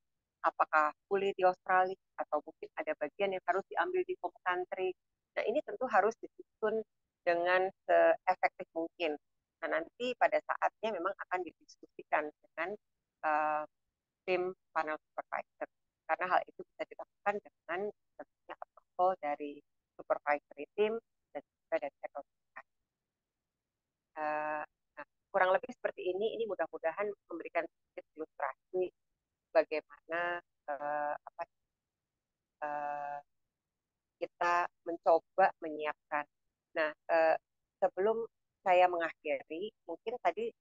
Apakah fully di Australia atau mungkin ada bagian yang harus diambil di home country? Nah, ini tentu harus disusun dengan seefektif mungkin. Nah, nanti pada saatnya memang akan didiskusikan dengan uh, tim panel supervisor. Karena hal itu bisa dilakukan dengan tentunya approval dari supervisory team dan juga dari evaluasi. Nah, kurang lebih seperti ini. Ini mudah-mudahan memberikan sedikit ilustrasi bagaimana apa, kita mencoba menyiapkan. Nah, sebelum saya mengakhiri, mungkin tadi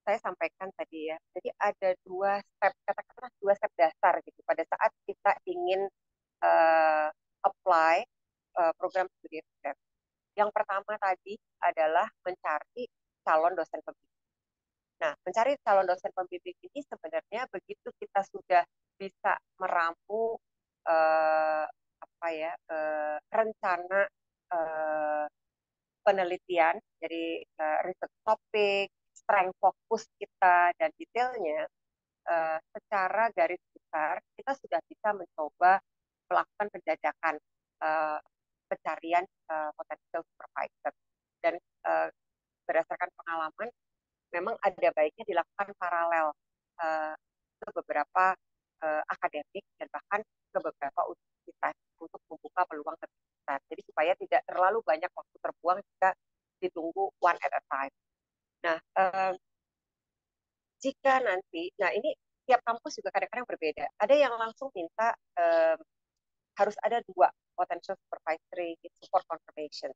saya sampaikan tadi ya. Jadi ada dua step, katakanlah dua step dasar gitu pada saat kita ingin apply program studi riset. Yang pertama tadi adalah mencari calon dosen pembimbing. Nah, mencari calon dosen pembimbing ini sebenarnya begitu kita sudah bisa meramu apa ya rencana eh, penelitian, jadi research topik, strength fokus kita dan detailnya, secara garis besar kita sudah bisa mencoba melakukan penjajakan uh, pencarian potential supervisor, dan uh, berdasarkan pengalaman memang ada baiknya dilakukan paralel uh, ke beberapa akademik dan bahkan ke beberapa universitas untuk membuka peluang terbesar. Jadi supaya tidak terlalu banyak waktu terbuang jika ditunggu one at a time. Nah, jika nanti, nah ini tiap kampus juga kadang-kadang berbeda. Ada yang langsung minta harus ada 2 potential supervisory support confirmation.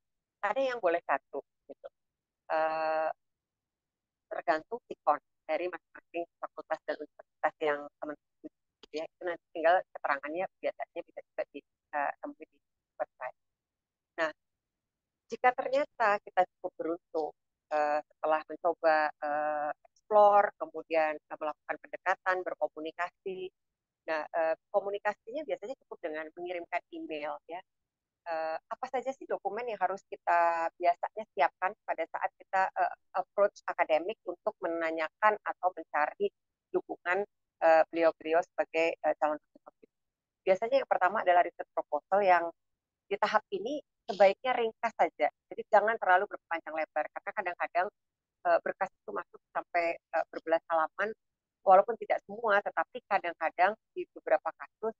Ada yang boleh 1 gitu. Uh, Tergantung sikon dari masing-masing fakultas dan universitas yang teman-teman gitu ya. Itu nanti tinggal keterangannya biasanya bisa juga ditemui di website. Nah, jika ternyata kita cukup beruntung setelah mencoba explore, kemudian melakukan pendekatan, berkomunikasi. Nah, komunikasinya biasanya cukup dengan mengirimkan email ya. Apa saja sih dokumen yang harus kita biasanya siapkan pada saat kita approach akademik untuk menanyakan atau mencari dukungan beliau-beliau sebagai calon dosen. Biasanya yang pertama adalah riset proposal yang di tahap ini sebaiknya ringkas saja. Jadi jangan terlalu berpanjang lebar karena kadang-kadang berkas itu masuk sampai berbelas halaman, walaupun tidak semua, tetapi kadang-kadang di beberapa kasus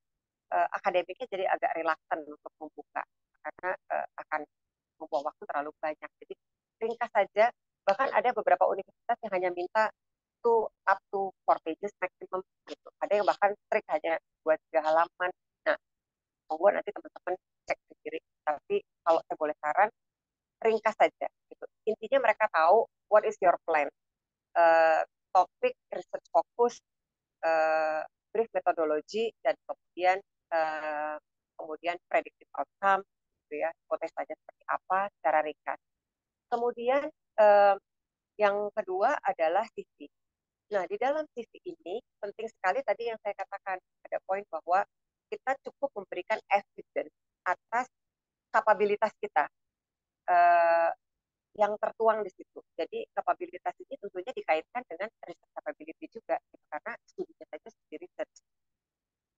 akademiknya jadi agak reluctant untuk membuka karena akan membuang waktu terlalu banyak. Jadi ringkas saja. Bahkan ada beberapa universitas yang hanya minta up to 4 pages maximum gitu. Ada yang bahkan strict hanya 2-3 halaman. Nah, monggo nanti teman-teman cek sendiri. Tapi kalau saya boleh saran, ringkas saja. Gitu. Intinya mereka tahu what is your plan. Topik, research fokus, brief metodologi, dan kemudian predictive outcome, gitu ya, hipotesanya seperti apa secara ringkas. Kemudian yang kedua adalah CV. Nah, di dalam CV ini penting sekali tadi yang saya katakan, ada poin bahwa kita cukup memberikan evidence atas kapabilitas kita yang tertuang di situ. Jadi kapabilitas ini tentunya dikaitkan dengan research capability juga, gitu, karena studinya saja studi research.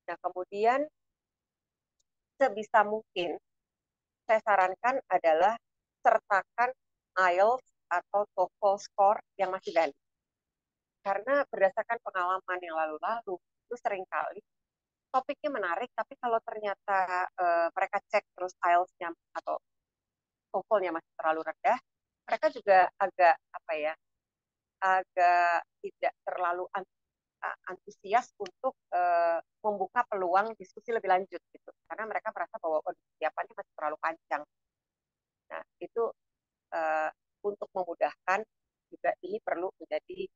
Nah, kemudian sebisa mungkin saya sarankan adalah sertakan IELTS atau TOEFL score yang masih valid. Karena berdasarkan pengalaman yang lalu-lalu, itu seringkali topiknya menarik, tapi kalau ternyata mereka cek terus IELTS-nya atau TOEFL-nya masih terlalu rendah, mereka juga agak apa ya, agak tidak terlalu antusias untuk membuka peluang diskusi lebih lanjut gitu. Karena mereka merasa bahwa persiapannya masih terlalu panjang. Nah, itu uh, untuk memudahkan juga ini perlu menjadi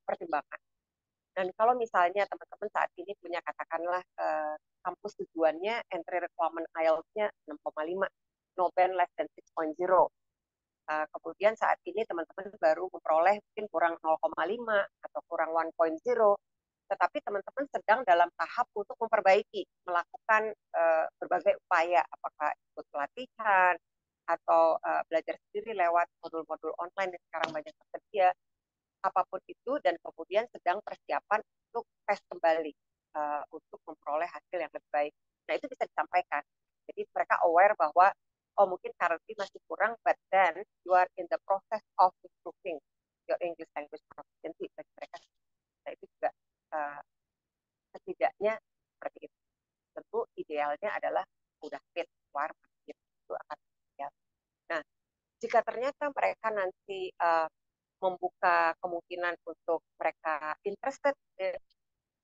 pertimbangan. Dan kalau misalnya teman-teman saat ini punya katakanlah kampus tujuannya entry requirement IELTS-nya 6,5, no band less than 6.0. Kemudian saat ini teman-teman baru memperoleh mungkin kurang 0,5 atau kurang 1.0, tetapi teman-teman sedang dalam tahap untuk memperbaiki, melakukan berbagai upaya, apakah ikut pelatihan atau belajar sendiri lewat modul-modul online yang sekarang banyak tersedia, apapun itu, dan kemudian sedang persiapan untuk tes kembali untuk memperoleh hasil yang lebih baik. Nah, itu bisa disampaikan. Jadi mereka aware bahwa oh mungkin currently masih kurang, but then you are in the process of improving your English language proficiency. Bagi mereka, nah, itu juga setidaknya seperti itu. Tentu idealnya adalah udah fit, keluar, itu akan ideal. Nah, jika ternyata mereka nanti membuka kemungkinan untuk mereka interested,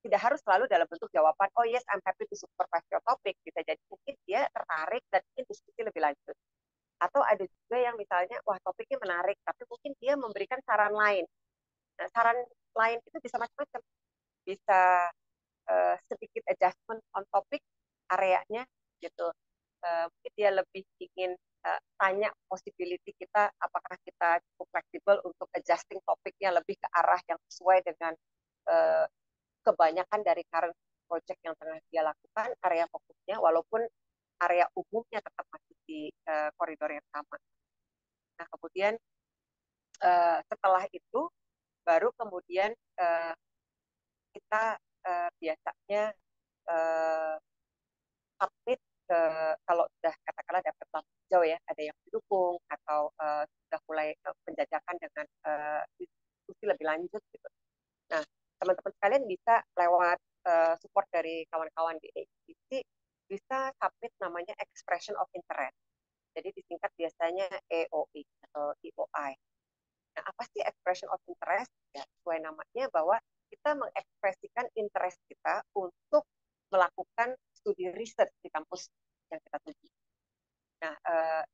tidak harus selalu dalam bentuk jawaban, oh yes, I'm happy to supervise your topic. Bisa jadi mungkin dia tertarik dan ingin diskusi lebih lanjut. Atau ada juga yang misalnya, wah topiknya menarik, tapi mungkin dia memberikan saran lain. Nah, saran lain itu bisa macam-macam. Bisa sedikit adjustment on topic areanya gitu. Mungkin dia lebih ingin tanya possibility kita, apakah kita cukup fleksibel untuk adjusting topiknya lebih ke arah yang sesuai dengan kebanyakan dari current project yang tengah dia lakukan, area fokusnya, walaupun area umumnya tetap masih di koridor yang sama. Nah, kemudian setelah itu, baru kemudian kita biasanya submit ke, kalau sudah katakanlah dapat lampu hijau ya, ada yang mendukung atau sudah mulai penjajakan dengan diskusi lebih lanjut gitu. Nah, teman-teman sekalian bisa lewat support dari kawan-kawan di AICC bisa submit namanya expression of interest. Jadi disingkat biasanya EOI atau EOI. Nah, apa sih expression of interest? Ya, sesuai namanya bahwa kita mengekspresikan interest kita untuk melakukan studi riset di kampus yang kita tuju. Nah,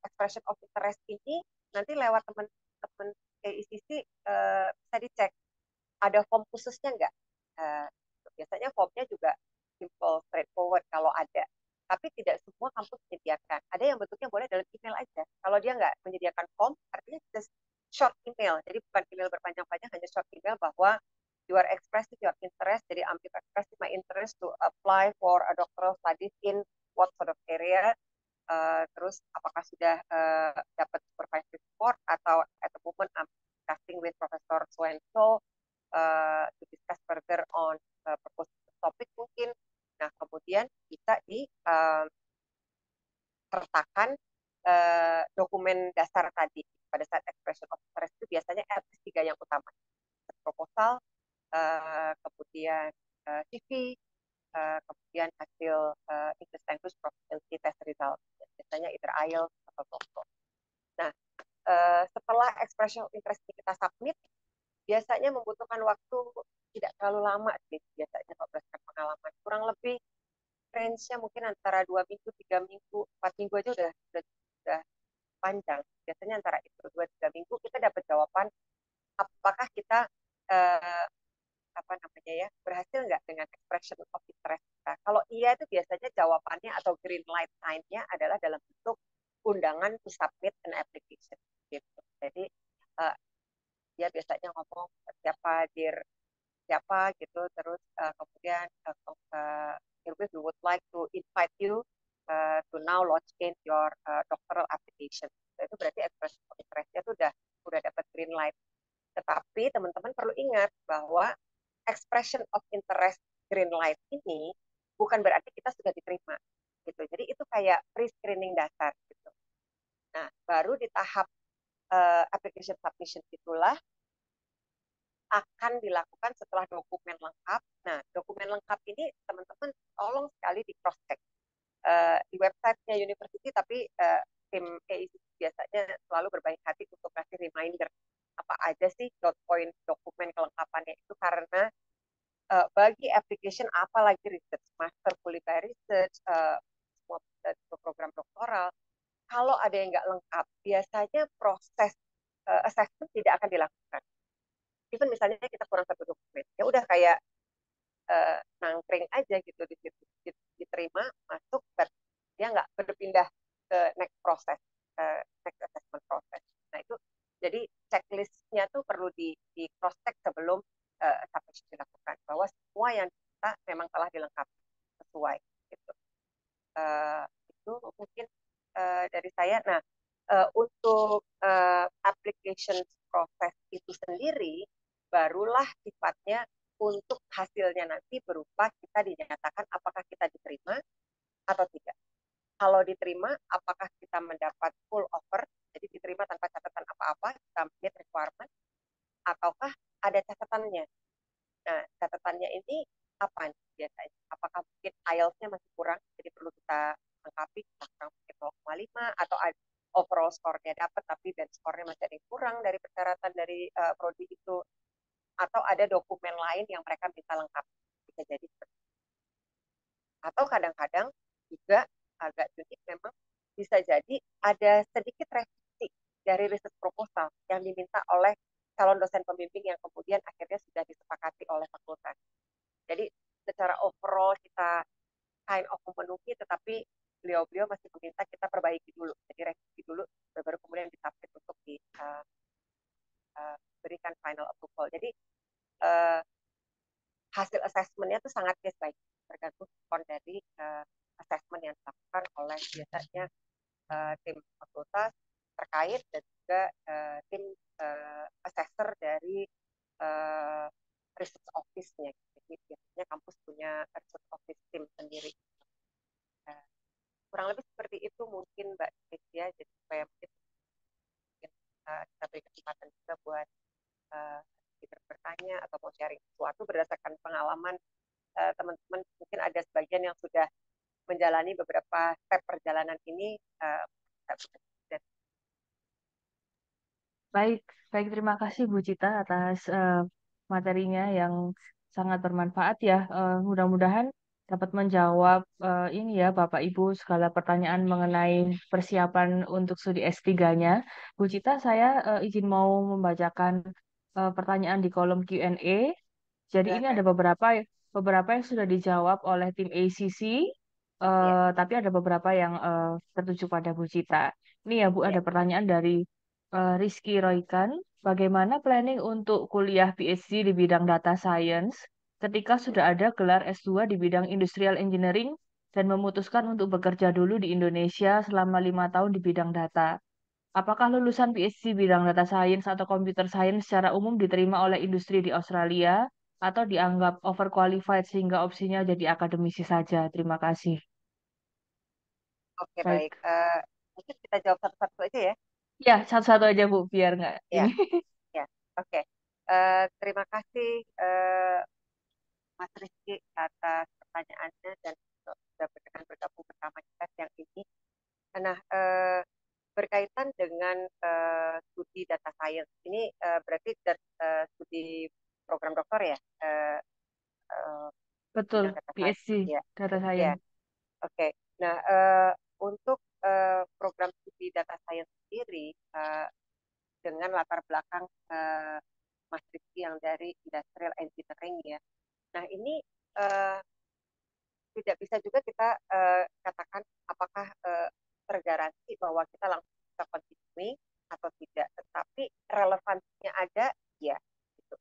expression of interest ini nanti lewat teman-teman KICC bisa dicek ada form khususnya nggak? Uh, Biasanya formnya juga simple, straightforward kalau ada. Tapi tidak semua kampus menyediakan. Ada yang bentuknya boleh dalam email aja. Kalau dia nggak menyediakan form, artinya just short email. Jadi bukan email berpanjang-panjang, hanya short email bahwa you are expressing your interest. Jadi I'm expressing my interest to apply for a doctoral studies in what sort of area. Terus apakah sudah dapat supervisory support atau at the moment I'm discussing with Professor so and so to discuss further on proposed topic mungkin. Nah, kemudian bisa disertakan dokumen dasar tadi. Pada saat expression of interest itu biasanya at least 3 yang utama. Proposal, kemudian CV, kemudian hasil English language proficiency test result. Biasanya either IELTS atau TOEFL. Nah, setelah expression of interest kita submit, biasanya membutuhkan waktu tidak terlalu lama sih, biasanya kalau berdasarkan pengalaman. Kurang lebih range-nya mungkin antara 2 minggu, 3 minggu, 4 minggu aja udah panjang. Biasanya antara itu 2-3 minggu kita dapat jawaban apakah kita eh, apa namanya ya berhasil nggak dengan expression of interest kita. Kalau iya itu biasanya jawabannya atau green light sign-nya adalah dalam bentuk undangan to submit an application gitu. Jadi dia biasanya ngomong siapa dir siapa gitu terus kemudian we would like to invite you to now launch in your doctoral application. So, itu berarti expression of interest-nya itu udah dapat green light. Tetapi teman-teman perlu ingat bahwa expression of interest green light ini bukan berarti kita sudah diterima gitu. Jadi itu kayak pre-screening dasar gitu. Nah, baru di tahap application submission itulah akan dilakukan setelah dokumen lengkap. Nah, dokumen lengkap ini teman-teman tolong sekali di cross check di websitenya university, tapi tim KIC biasanya selalu berbaik hati untuk kasih reminder apa aja sih dot point dokumen kelengkapannya itu karena bagi application apalagi research master kuliah research semua program doktoral kalau ada yang nggak lengkap biasanya proses assessment tidak akan dilakukan. Even misalnya kita kurang satu dokumen, ya udah kayak nangkring aja gitu di situ, diterima masuk, dia nggak berpindah ke next proses, next assessment proses. Nah itu jadi checklistnya tuh perlu di cross check sebelum submission dilakukan bahwa semua yang kita memang telah dilengkapi sesuai gitu. Itu mungkin dari saya. Nah untuk application proses itu sendiri barulah sifatnya untuk hasilnya nanti berupa kita dinyatakan apakah kita diterima atau tidak. Kalau diterima, apakah kita mendapat full offer, jadi diterima tanpa catatan apa-apa, kita meet requirement, ataukah ada catatannya. Nah, catatannya ini apa nih biasanya? Apakah mungkin IELTS-nya masih kurang, jadi perlu kita lengkapi, kurang mungkin 0,5, atau overall score-nya dapat, tapi bench score-nya masih ada yang kurang dari persyaratan dari prodi itu, atau ada dokumen lain yang mereka minta lengkap. Bisa jadi seperti itu. Atau kadang-kadang juga agak unik memang bisa jadi ada sedikit revisi dari riset proposal yang diminta oleh calon dosen pembimbing yang kemudian akhirnya sudah disepakati oleh fakultas. Jadi secara overall kita kind of memenuhi, tetapi beliau-beliau masih meminta kita perbaiki dulu, jadi revisi dulu, baru kemudian disubmit untuk diberikan final approval. Jadi hasil assessment-nya itu sangat case by case, tergantung dari assessment yang dilakukan oleh biasanya tim fakultas terkait dan juga tim assessor dari research office-nya. Jadi biasanya kampus punya research office tim sendiri. Kurang lebih seperti itu mungkin Mbak Kezia, jadi supaya mungkin kita beri kesempatan juga buat kita bertanya atau mau sharing sesuatu berdasarkan pengalaman teman-teman. Mungkin ada sebagian yang sudah menjalani beberapa step perjalanan ini. Baik, baik terima kasih Bu Cita atas materinya yang sangat bermanfaat ya. Mudah-mudahan dapat menjawab ini ya Bapak Ibu segala pertanyaan mengenai persiapan untuk studi S3-nya. Bu Cita, saya izin mau membacakan pertanyaan di kolom Q&A. Jadi ini ada Silakan. beberapa yang sudah dijawab oleh tim ACC, Ya, tapi ada beberapa yang tertuju pada Bu Cita. Ini ya Bu, ya. ada pertanyaan dari Rizky Roykan. Bagaimana planning untuk kuliah PhD di bidang data science ketika sudah ada gelar S2 di bidang industrial engineering dan memutuskan untuk bekerja dulu di Indonesia selama 5 tahun di bidang data? Apakah lulusan PhD bidang data science atau computer science secara umum diterima oleh industri di Australia atau dianggap overqualified sehingga opsinya jadi akademisi saja? Terima kasih. Oke, baik. Baik. Mungkin kita jawab satu-satu aja ya. Ya, satu-satu aja Bu, biar nggak Ya, ini. ya. Oke. Terima kasih Mas Rizky atas pertanyaannya dan sudah berkenan bergabung bersama kita siang ini. Nah, berkaitan dengan studi data science ini berarti studi program doktor ya, eh, Betul, bidang data science. PhD, Ya, data ya. science. Oke. Nah, untuk program studi data science sendiri dengan latar belakang Mas Rizky yang dari industrial engineering ya. Nah, ini uh, tidak bisa juga kita katakan apakah tergaransi bahwa kita langsung bisa continuing atau tidak, tetapi relevansinya ada, ya. Gitu.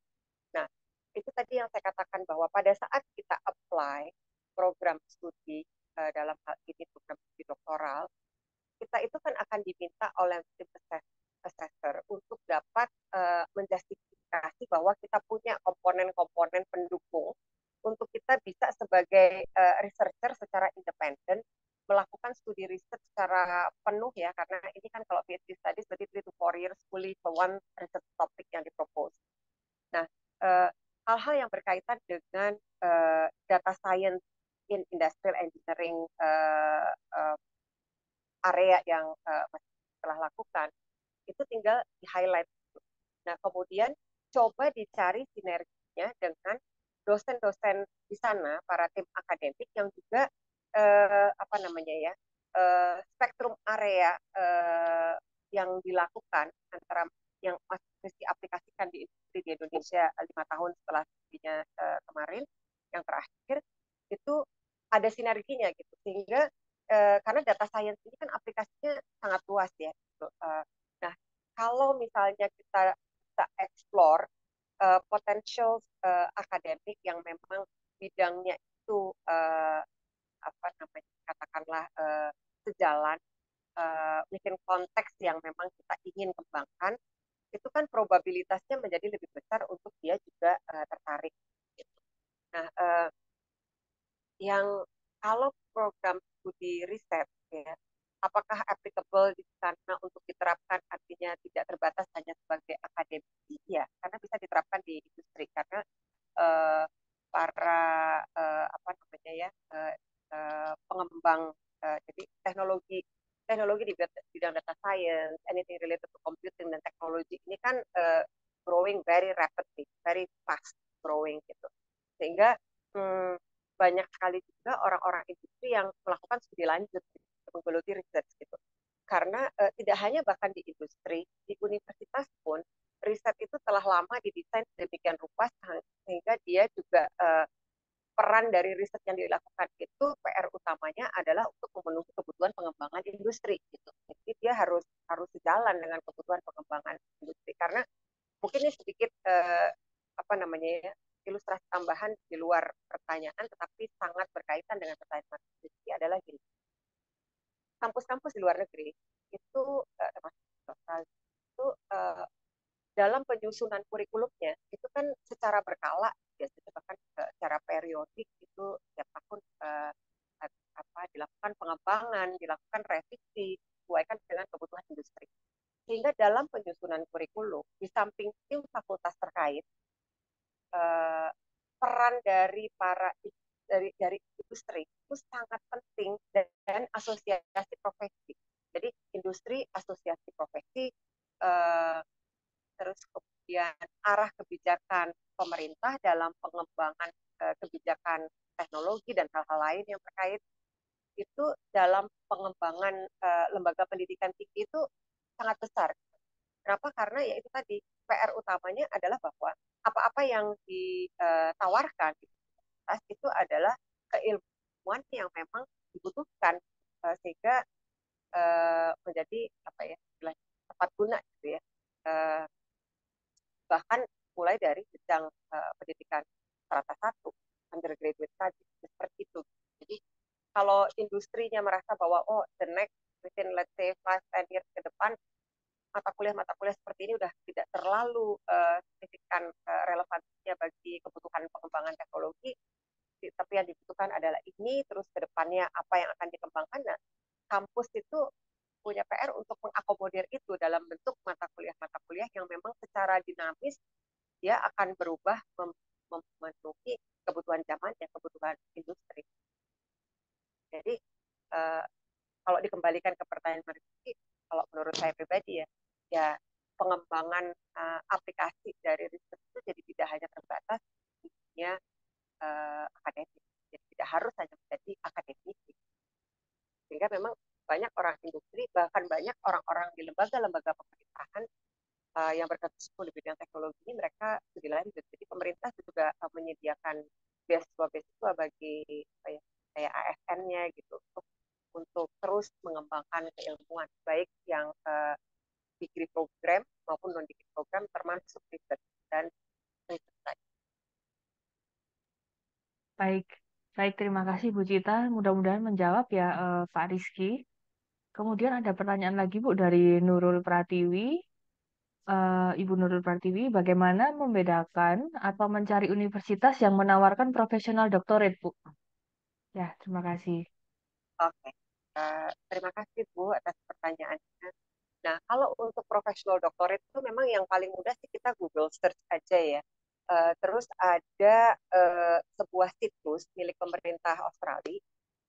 Nah, itu tadi yang saya katakan bahwa pada saat kita apply program studi dalam hal ini program studi doktoral, kita itu kan akan diminta oleh tim assessor untuk dapat menjustifikasi bahwa kita punya komponen-komponen pendukung untuk kita bisa sebagai researcher secara independen melakukan studi riset secara penuh ya, karena ini kan kalau PhD studies berarti 3 to 4 years fully for one research topic yang dipropose. Nah, hal-hal yang berkaitan dengan data science in industrial engineering area yang telah lakukan itu tinggal di highlight. Nah, kemudian coba dicari sinerginya dengan dosen-dosen di sana, para tim akademik yang juga apa namanya ya, spektrum area yang dilakukan antara yang masih diaplikasikan di industri di Indonesia 5 tahun setelah studinya kemarin yang terakhir itu ada sinerginya gitu, sehingga karena data science ini kan aplikasinya sangat luas ya gitu. Nah, kalau misalnya kita bisa explore potential akademik yang memang bidangnya itu apa namanya katakanlah sejalan mungkin konteks yang memang kita ingin kembangkan, itu kan probabilitasnya menjadi lebih besar untuk dia juga tertarik. Gitu. Nah, yang kalau program studi riset ya, apakah applicable di sana untuk diterapkan, artinya tidak terbatas hanya sebagai akademisi ya, karena bisa diterapkan di industri karena uh, para apa namanya ya pengembang jadi teknologi teknologi di bidang data science, anything related to computing dan teknologi ini kan growing very rapidly, very fast growing gitu. Sehingga banyak sekali juga orang-orang industri yang melakukan studi lanjut, menggeluti research gitu. Karena tidak hanya bahkan di industri, di universitas pun riset itu telah lama didesain sedemikian rupa sehingga dia juga peran dari riset yang dilakukan itu PR utamanya adalah untuk memenuhi kebutuhan pengembangan industri gitu. Jadi dia harus harus sejalan dengan kebutuhan pengembangan industri karena mungkin ini sedikit apa namanya ya ilustrasi tambahan di luar pertanyaan tetapi sangat berkaitan dengan pertanyaan Mas adalah gini, kampus-kampus di luar negeri itu termasuk Australia itu dalam penyusunan kurikulumnya itu kan secara berkala biasanya bahkan secara periodik itu setiap tahun apa dilakukan pengembangan, dilakukan revisi sesuaikan dengan kebutuhan industri. Sehingga dalam penyusunan kurikulum di samping tim fakultas terkait peran dari para dari industri itu sangat penting dan asosiasi profesi. Jadi industri asosiasi profesi terus kemudian arah kebijakan pemerintah dalam pengembangan kebijakan teknologi dan hal-hal lain yang terkait itu dalam pengembangan lembaga pendidikan tinggi itu sangat besar. Kenapa? Karena ya itu tadi PR utamanya adalah bahwa apa-apa yang ditawarkan itu adalah keilmuan yang memang dibutuhkan sehingga menjadi apa ya tepat guna gitu ya. Uh, Bahkan mulai dari jenjang pendidikan strata satu undergraduate tadi seperti itu. Jadi kalau industrinya merasa bahwa oh the next within let's say 5-10 years ke depan mata kuliah seperti ini udah tidak terlalu signifikan relevansinya bagi kebutuhan pengembangan teknologi, tapi yang dibutuhkan adalah ini, terus ke depannya apa yang akan dikembangkan. Nah, kampus itu punya PR untuk mengakomodir itu dalam bentuk mata kuliah yang memang secara dinamis dia akan berubah memenuhi kebutuhan zamannya, kebutuhan industri. Jadi uh, kalau dikembalikan ke pertanyaan Marzuki, kalau menurut saya pribadi ya pengembangan aplikasi dari riset itu jadi tidak hanya terbatas di dunia akademik, jadi tidak harus hanya menjadi akademisi. Sehingga memang banyak orang industri, bahkan banyak orang-orang di lembaga-lembaga pemerintahan yang berkecimpung di bidang teknologi ini mereka studi lanjut. Jadi pemerintah juga menyediakan beasiswa-beasiswa bagi kayak ASN-nya gitu untuk terus mengembangkan keilmuan baik yang degree program maupun non degree program termasuk riset dan riset. Baik, baik, terima kasih Bu Cita. Mudah-mudahan menjawab ya Pak Rizky. Kemudian ada pertanyaan lagi Bu dari Nurul Pratiwi. Ibu Nurul Pratiwi, bagaimana membedakan atau mencari universitas yang menawarkan profesional doktorat, Bu? Ya, terima kasih. Oke, terima kasih Bu atas pertanyaannya. Nah, kalau untuk profesional doktorat itu memang yang paling mudah sih kita Google search aja ya. Terus ada sebuah situs milik pemerintah Australia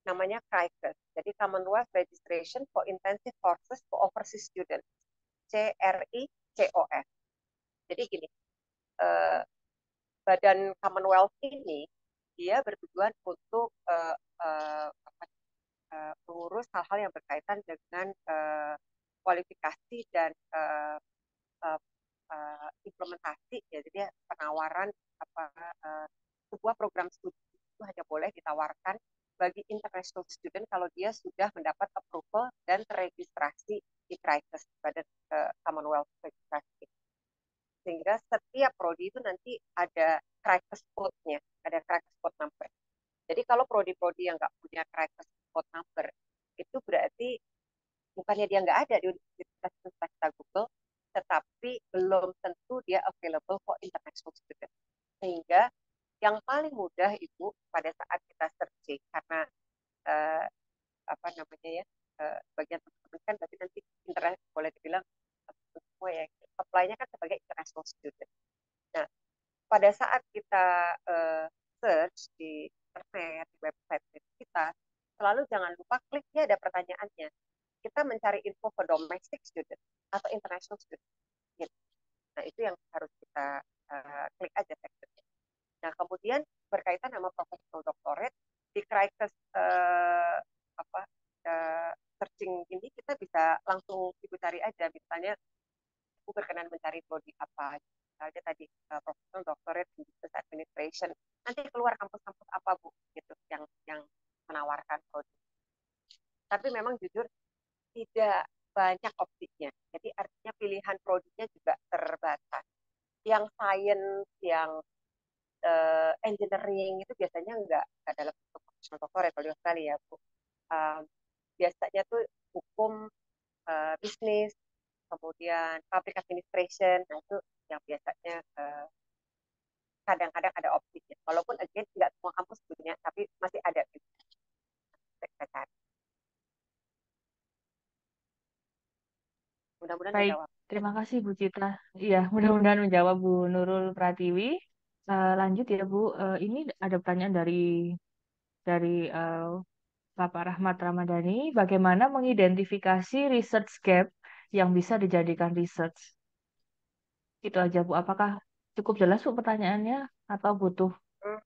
namanya CRICOS. Jadi Commonwealth Registration for Intensive Courses for Overseas Students. CRICOS. Jadi gini, eh, Badan Commonwealth ini dia bertujuan untuk mengurus hal-hal yang berkaitan dengan kualifikasi dan uh, implementasi ya jadi penawaran apa sebuah program studi itu hanya boleh ditawarkan bagi international student kalau dia sudah mendapat approval dan terregistrasi di CRICOS pada Commonwealth registrasi sehingga setiap prodi itu nanti ada CRICOS code-nya ada CRICOS code number jadi kalau prodi-prodi yang nggak punya CRICOS code number itu berarti bukannya dia nggak ada di universitas kita Google, tetapi belum tentu dia available for international student. Sehingga yang paling mudah itu pada saat kita searching, karena uh, apa namanya ya, bagian teman-teman kan tapi nanti internet boleh dibilang semua ya, apply-nya kan sebagai international student. Nah, pada saat kita search di internet, di website kita, selalu jangan lupa kliknya ada pertanyaannya kita mencari info ke domestic student atau international student. Gitu. Nah, itu yang harus kita klik aja sektornya. Nah, kemudian berkaitan sama professional doctorate di CRICOS apa searching ini kita bisa langsung ibu cari aja misalnya aku berkenan mencari prodi apa misalnya tadi professional doctorate in business administration nanti keluar kampus-kampus apa Bu gitu yang menawarkan prodi tapi memang jujur tidak banyak opsinya. Jadi artinya pilihan prodinya juga terbatas. Yang science, yang engineering itu biasanya nggak dalam bentuk profesional doktorat kalau di Australia ya, Bu. Biasanya tuh hukum, bisnis, kemudian public administration, nah itu yang biasanya kadang-kadang ada opsinya. Walaupun again nggak semua kampus punya, tapi masih ada. Kita cari. Mudah-mudahan Baik, menjawab. terima kasih Bu Cita. Iya, mudah-mudahan menjawab Bu Nurul Pratiwi. Lanjut ya Bu, ini ada pertanyaan dari Bapak Rahmat Ramadhani. Bagaimana mengidentifikasi research gap yang bisa dijadikan research? Itu aja Bu. Apakah Cukup jelas Bu pertanyaannya atau butuh Hmm,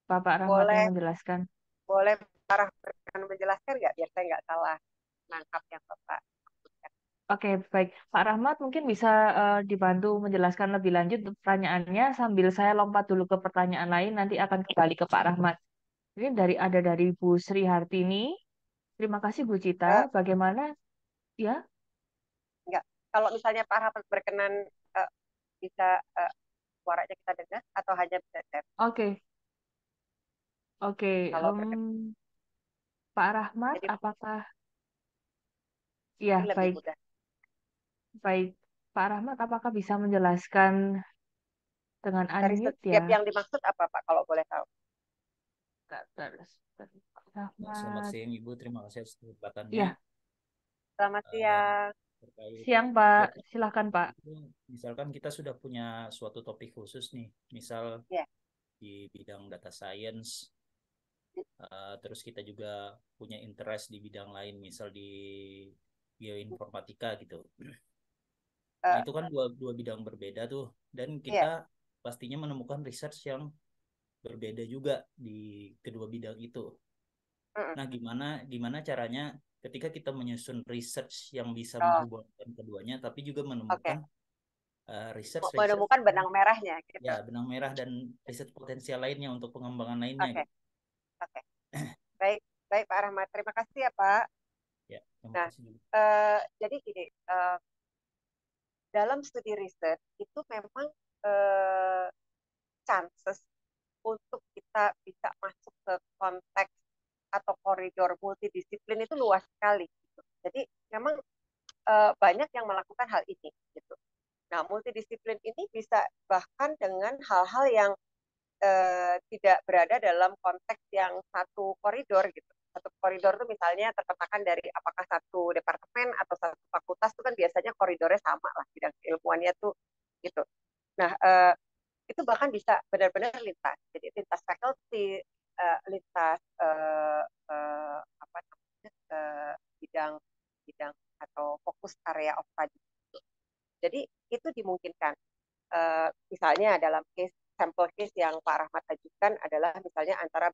Bapak Rahmat yang boleh, menjelaskan? boleh Pak Rahman menjelaskan nggak biar saya nggak salah nangkap yang Bapak maksudkan. Oke, baik. Pak Rahmat mungkin bisa dibantu menjelaskan lebih lanjut pertanyaannya sambil saya lompat dulu ke pertanyaan lain, nanti akan kembali ke Pak Rahmat. Ini dari Bu Sri Hartini. Terima kasih Bu Cita. Eh, Bagaimana ya? nggak, kalau misalnya Pak Rahman berkenan eh, bisa suaranya kita dengar atau hanya bisa chat. Oke, oke. Kalau berkenan, Pak Rahmat, jadi apakah mungkin ya lebih baik, mudah. baik. Pak Rahmat, apakah bisa menjelaskan dengan Riset unmute ya? gap yang dimaksud apa Pak kalau boleh tahu? Pak Ya, selamat Rahmat. siang Ibu, terima kasih atas kesempatannya. Ya, Selamat Eh, siang. Terkait siang Pak. topik Silakan Pak. itu, misalkan kita sudah punya suatu topik khusus nih, misal Ya, di bidang data science, terus kita juga punya interest di bidang lain, misal di bioinformatika gitu. Nah, eh, itu kan dua bidang berbeda tuh, dan kita ya, pastinya menemukan research yang berbeda juga di kedua bidang itu. mm-mm. Nah, gimana gimana caranya ketika kita menyusun research yang bisa Oh, menghubungkan keduanya, tapi juga oke. menemukan research-research Menemukan yang benang merahnya gitu. ya benang merah dan riset potensial lainnya untuk pengembangan lainnya Oke, gitu. oke. Baik, baik Pak Rahmat. Terima kasih ya Pak. Ya, terima Nah, kasih juga. jadi gini, dalam studi riset itu memang chances untuk kita bisa masuk ke konteks atau koridor multidisiplin itu luas sekali. Gitu. Jadi memang banyak yang melakukan hal ini. Gitu. Nah, multidisiplin ini bisa bahkan dengan hal-hal yang tidak berada dalam konteks yang satu koridor gitu. Satu koridor itu misalnya terpetakan dari apakah satu departemen atau satu fakultas itu kan biasanya koridornya sama lah bidang keilmuannya tuh gitu. Nah, itu bahkan bisa benar-benar lintas. Jadi lintas faculty, lintas apa namanya bidang bidang atau fokus area of study. Jadi itu dimungkinkan. Misalnya dalam case sampel case yang Pak Rahmat ajukan adalah misalnya antara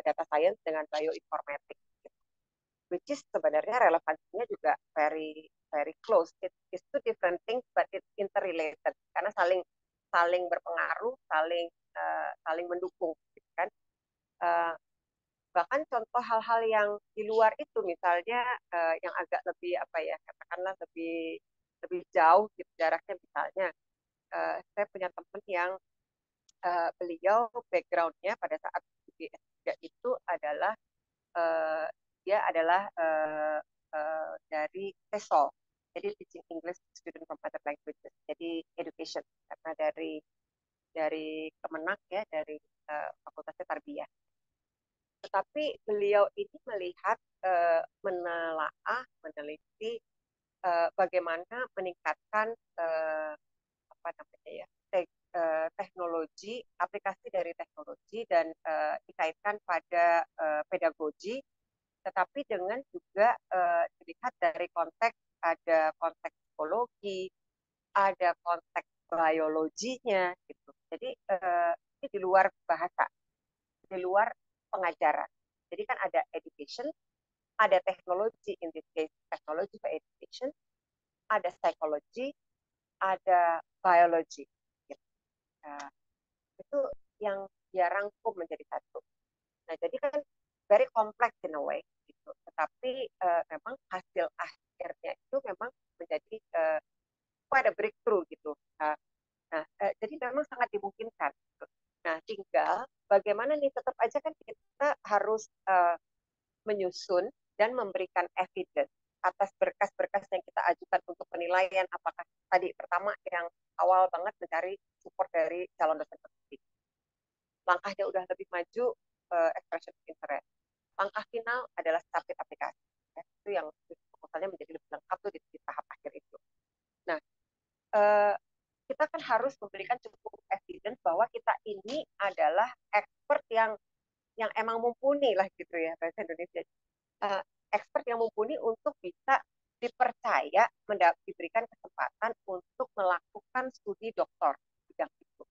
data science dengan bioinformatics, which is sebenarnya relevansinya juga very very close. It is two different things but it's interrelated karena saling saling berpengaruh, saling mendukung, gitu kan? Uh, Bahkan contoh hal-hal yang di luar itu misalnya yang agak lebih apa ya katakanlah lebih lebih jauh gitu jaraknya misalnya saya punya teman yang beliau backgroundnya pada saat di S3 itu adalah uh, dia adalah dari TESOL, jadi Teaching English to Student from Other Languages, jadi education karena dari Kemenak ya dari Fakultasnya Tarbiyah. Tetapi beliau ini melihat menelaah, meneliti bagaimana meningkatkan apa namanya ya teknologi, aplikasi dari teknologi dan dikaitkan pada pedagogi, tetapi dengan juga dilihat dari konteks ada konteks psikologi, ada konteks biologinya gitu. Jadi ini di luar bahasa, di luar pengajaran. Jadi kan ada education, ada teknologi, in this case technology for education, ada psychology, ada biology. Gitu. Nah, itu yang dia rangkum menjadi satu. Nah, jadi kan very complex in a way gitu. Tetapi memang hasil akhirnya itu memang menjadi quite a breakthrough gitu. Jadi memang sangat dimungkinkan. Gitu. Nah, tinggal bagaimana nih tetap aja kan kita harus menyusun dan memberikan evidence atas berkas-berkas yang kita ajukan untuk penilaian apakah tadi pertama yang awal banget mencari support dari calon dosen pendidik. Langkahnya udah lebih maju expression of interest. Langkah final adalah submit aplikasi. Ya, itu yang proposalnya menjadi lebih lengkap tuh di tahap akhir itu. Nah, eh, kita kan harus memberikan cukup evidence bahwa kita ini adalah expert yang emang mumpuni lah gitu ya bahasa Indonesia. Uh, Expert yang mumpuni untuk bisa dipercaya diberikan kesempatan untuk melakukan studi doktor bidang itu.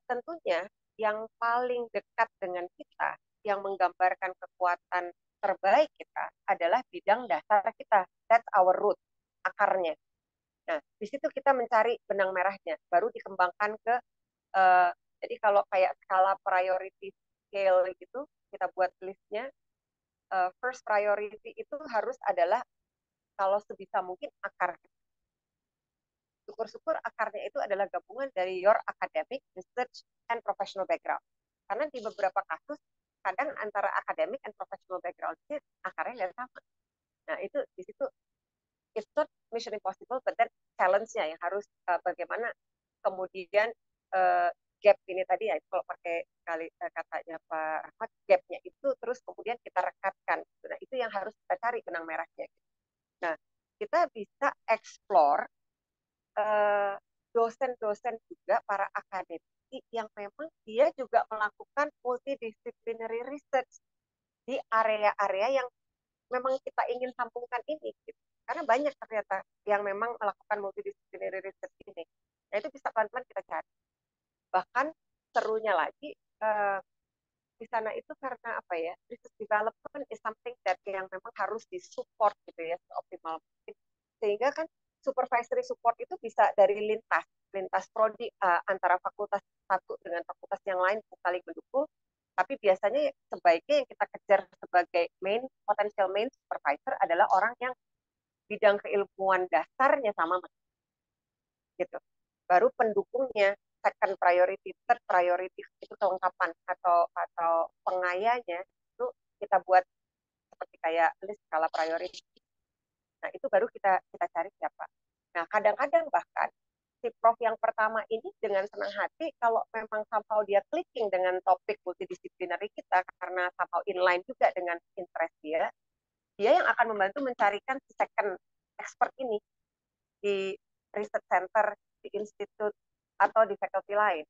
tentunya yang paling dekat dengan kita, yang menggambarkan kekuatan terbaik kita adalah bidang dasar kita. That's our root, akarnya. Nah, di situ kita mencari benang merahnya, baru dikembangkan ke, uh, jadi kalau kayak skala priority scale gitu, kita buat listnya, first priority itu harus adalah kalau sebisa mungkin akar. Syukur-syukur akarnya itu adalah gabungan dari your academic, research, and professional background. Karena di beberapa kasus, kadang antara academic and professional background itu akarnya nggak sama. Nah, itu di situ, it's not mission impossible, but then challenge-nya yang harus bagaimana kemudian gap ini tadi ya, kalau pakai katanya Pak Ahmad, gap-nya itu terus kemudian kita rekatkan. Nah, itu yang harus kita cari benang merahnya. Nah, kita bisa explore dosen-dosen juga, para akademisi yang memang dia juga melakukan multidisciplinary research di area-area yang memang kita ingin sambungkan ini. Gitu. Karena banyak ternyata yang memang melakukan multidisciplinary research ini. Nah, itu bisa pelan-pelan kita cari. Bahkan serunya lagi, di sana itu karena apa ya, research development is something that yang memang harus disupport gitu ya, seoptimal mungkin. Sehingga kan supervisory support itu bisa dari lintas prodi antara fakultas satu dengan fakultas yang lain saling mendukung, tapi biasanya sebaiknya yang kita kejar sebagai potential main supervisor adalah orang yang bidang keilmuan dasarnya sama gitu. Baru pendukungnya, second priority, third priority itu kelengkapan atau pengayanya itu kita buat seperti kayak list skala priority. Nah, itu baru kita cari siapa. Nah, kadang-kadang bahkan si prof yang pertama ini dengan senang hati kalau memang somehow dia clicking dengan topik multidisciplinary kita karena somehow inline juga dengan interest dia yang akan membantu mencarikan si second expert ini di research center, di institut, atau di faculty lain.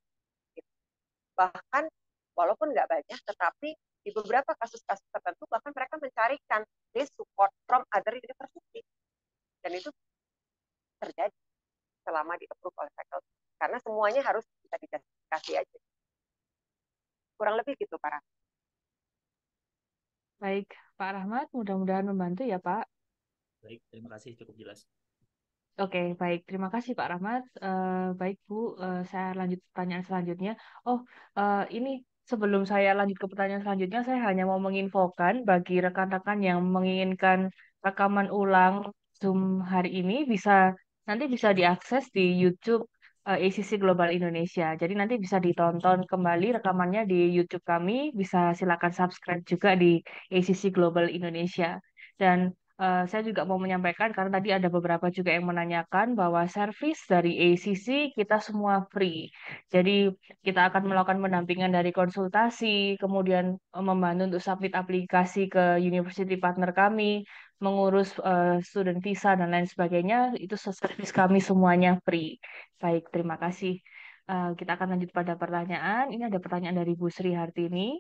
Bahkan walaupun nggak banyak, tetapi di beberapa kasus-kasus tertentu bahkan mereka mencarikan this support from other university. Dan itu terjadi selama di-approve oleh faculty. Karena semuanya harus bisa dijustifikasi aja. Kurang lebih gitu, Pak. Baik, Pak Rahmat, mudah-mudahan membantu ya, Pak. Baik, terima kasih, cukup jelas. Oke, baik. Terima kasih Pak Rahmat. Baik Bu, saya lanjut pertanyaan selanjutnya. Oh, ini sebelum saya lanjut ke pertanyaan selanjutnya, saya hanya mau menginfokan bagi rekan-rekan yang menginginkan rekaman ulang Zoom hari ini nanti bisa diakses di YouTube ACC Global Indonesia. Jadi nanti bisa ditonton kembali rekamannya di YouTube kami. Bisa silakan subscribe juga di ACC Global Indonesia. Dan saya juga mau menyampaikan karena tadi ada beberapa juga yang menanyakan bahwa servis dari ACC kita semua free. Jadi kita akan melakukan pendampingan dari konsultasi, kemudian membantu untuk submit aplikasi ke university partner kami, mengurus student visa dan lain sebagainya. Itu servis kami semuanya free. Baik, terima kasih. Kita akan lanjut pada pertanyaan. Ini ada pertanyaan dari Bu Sri Hartini.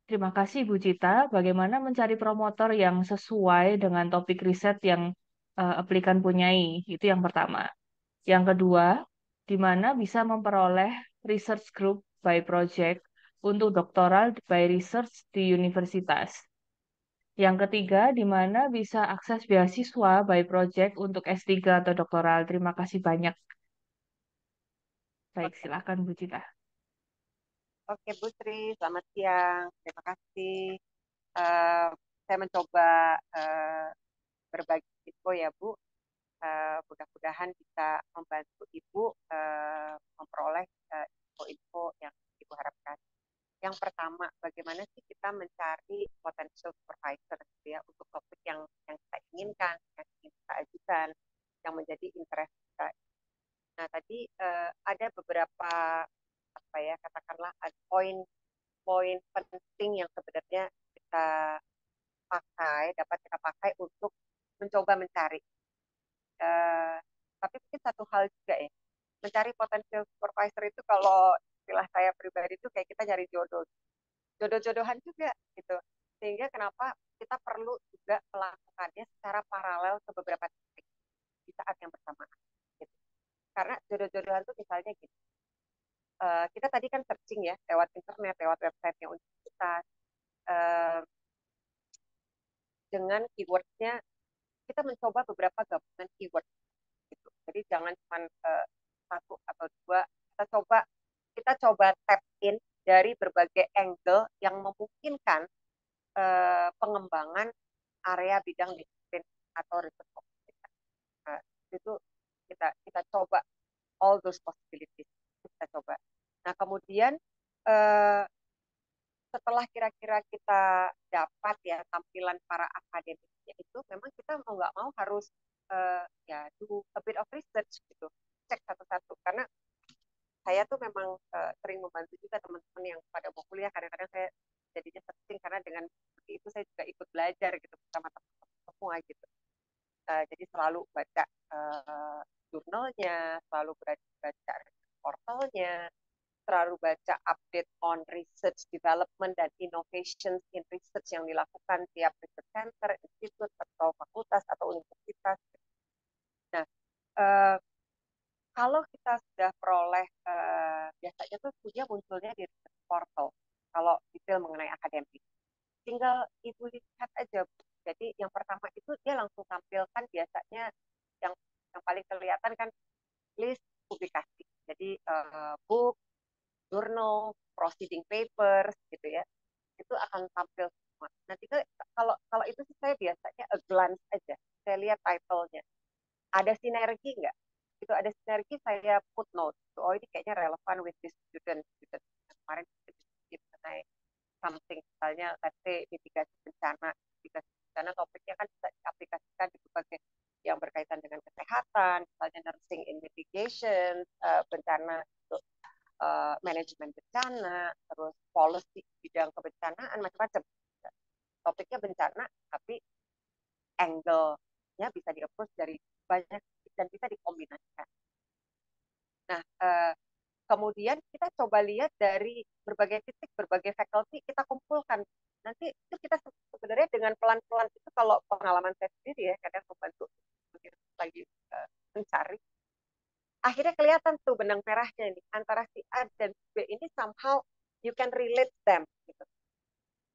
Terima kasih Bu Cita. Bagaimana mencari promotor yang sesuai dengan topik riset yang aplikan punyai? Itu yang pertama. Yang kedua, di mana bisa memperoleh research group by project untuk doktoral by research di universitas. Yang ketiga, di mana bisa akses beasiswa by project untuk S3 atau doktoral. Terima kasih banyak. Baik, silakan Bu Cita. Oke, Bu Sri, selamat siang. Terima kasih. Saya mencoba berbagi info ya, Bu. Mudah-mudahan bisa membantu Ibu memperoleh info-info yang Ibu harapkan. Yang pertama, bagaimana sih kita mencari potential supervisor gitu ya, untuk topik yang kita inginkan, yang ingin kita ajukan, yang menjadi interest kita. Nah, tadi ada beberapa apa ya, katakanlah poin penting yang sebenarnya kita dapat kita pakai untuk mencoba mencari. Tapi mungkin satu hal juga ya, mencari potensial supervisor itu kalau istilah saya pribadi itu kayak kita nyari jodoh-jodohan juga gitu. Sehingga kenapa kita perlu juga melakukannya secara paralel ke beberapa titik di saat yang bersamaan. Gitu. Karena jodoh-jodohan itu misalnya gitu. kita tadi kan searching ya lewat internet, lewat website-nya universitas, uh, dengan keywordnya kita mencoba beberapa gabungan keyword gitu. Jadi jangan cuma satu atau dua, kita coba tap in dari berbagai angle yang memungkinkan pengembangan area bidang disiplin atau riset topik kita. Itu kita coba all those possibilities, kita coba. Nah kemudian setelah kira-kira kita dapat ya tampilan para akademiknya itu, memang kita mau nggak mau harus ya do a bit of research gitu, cek satu-satu, karena saya tuh memang sering membantu juga teman-teman yang pada mau kuliah. Kadang-kadang saya jadinya searching, karena dengan seperti itu saya juga ikut belajar gitu bersama teman-teman semua gitu. Jadi selalu baca jurnalnya, selalu baca portalnya, selalu baca update on research development dan innovations in research yang dilakukan tiap research center, institut, atau fakultas, atau universitas. Nah, kalau kita sudah peroleh, biasanya tuh dia munculnya di research portal, kalau detail mengenai akademik. Tinggal ibu lihat aja. Jadi yang pertama itu dia langsung tampilkan biasanya yang paling kelihatan kan list publikasi. Jadi book, journal, proceeding papers gitu ya. Itu akan tampil semua. Nanti kalau kalau itu sih saya biasanya a glance aja. Saya lihat title-nya. Ada sinergi nggak? Itu ada sinergi, saya put note. Oh ini kayaknya relevan with this student. Kemarin kita diskusi mengenai something, misalnya let's say mitigasi bencana. Mitigasi bencana topiknya kan bisa diaplikasikan di berbagai yang berkaitan dengan kesehatan, misalnya nursing in mitigation, bencana itu manajemen bencana, terus policy bidang kebencanaan, macam-macam. Topiknya bencana, tapi angle-nya bisa di-approach dari banyak dan bisa dikombinasikan. Nah, kemudian kita coba lihat dari berbagai titik, berbagai faculty, kita kumpulkan. Nanti itu kita sebenarnya dengan pelan-pelan itu, kalau pengalaman saya sendiri ya, kadang membantu lagi mencari, akhirnya kelihatan tuh benang merahnya ini antara si A dan si B ini, somehow you can relate them gitu,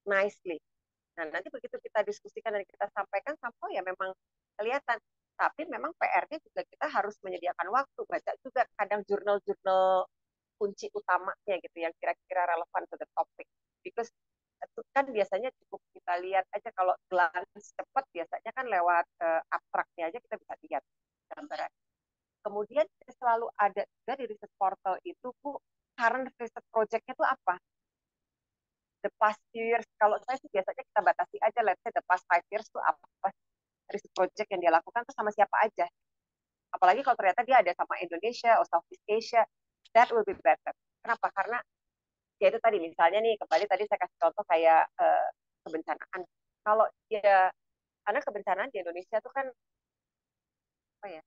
nicely. Nah nanti begitu kita diskusikan dan kita sampaikan, somehow ya memang kelihatan. Tapi memang PR-nya juga kita harus menyediakan waktu, baca juga kadang jurnal-jurnal kunci utamanya gitu yang kira-kira relevan to the topic. Because itu kan biasanya cukup kita lihat aja, kalau glance cepat biasanya kan lewat abstraknya aja kita bisa lihat gambaran. Kemudian selalu ada juga di research portal itu, Bu, current research project-nya itu apa? The past few years, kalau saya sih biasanya kita batasi aja, let's say the past 5 years itu apa research project yang dia lakukan tuh sama siapa aja. Apalagi kalau ternyata dia ada sama Indonesia atau Southeast Asia, that will be better. Kenapa? Karena ya itu tadi, misalnya nih, kembali tadi saya kasih contoh kayak kebencanaan. Kalau dia, karena kebencanaan di Indonesia tuh kan apa ya,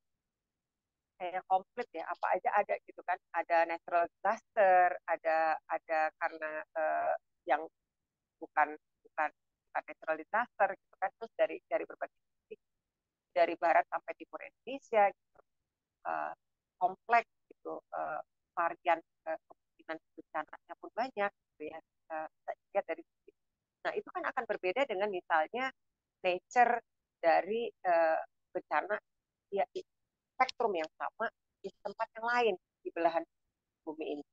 kayak komplit ya, apa aja ada gitu kan, ada natural disaster, ada karena yang bukan bukan bukan natural disaster gitu kan, terus dari berbagai titik, dari barat sampai timur Indonesia gitu, kompleks gitu, varian kemungkinan bencananya pun banyak gitu ya, kita lihat dari sini. Nah itu kan akan berbeda dengan misalnya nature dari bencana ya, spektrum yang sama di tempat yang lain di belahan bumi ini.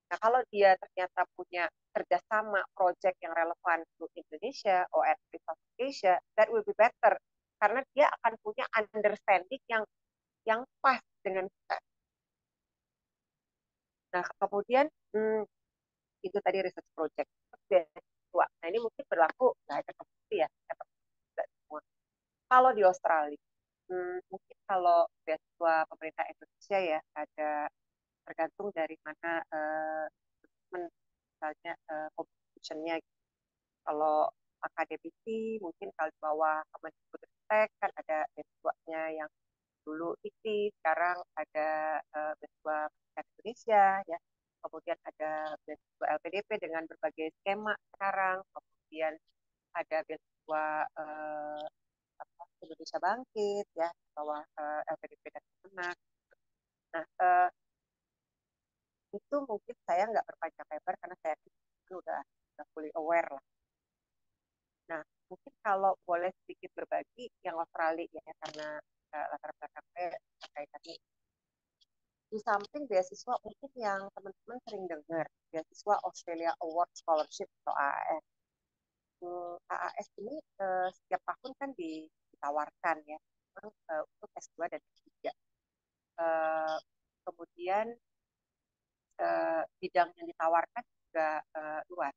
Nah, kalau dia ternyata punya kerjasama project yang relevan untuk Indonesia or at least South Asia, that will be better, karena dia akan punya understanding yang pas dengan kita. Nah, kemudian itu tadi research project. Nah, ini mungkin berlaku nggak ada pasti ya, semua. Kalau di Australia, mungkin kalau beasiswa pemerintah Indonesia ya, ada tergantung dari mana misalnya competition-nya. Kalau akademisi mungkin kalau di bawah Kemendikbudristek kan ada beasiswanya yang dulu IKTI, sekarang ada beasiswa Pendidikan Indonesia ya. Kemudian ada beasiswa LPDP dengan berbagai skema sekarang. Kemudian ada beasiswa Indonesia Bangkit ya, bawah LPDP dan Kemenak. Nah, itu mungkin saya nggak berpanjang lebar karena saya udah fully aware lah. Nah, mungkin kalau boleh sedikit berbagi yang Australia ya, karena latar belakang saya kaitannya. Di samping beasiswa mungkin yang teman-teman sering dengar, beasiswa Australia Award Scholarship atau AAS. AAS ini setiap tahun kan ditawarkan ya, untuk S2 dan S3. Kemudian bidang yang ditawarkan juga luas.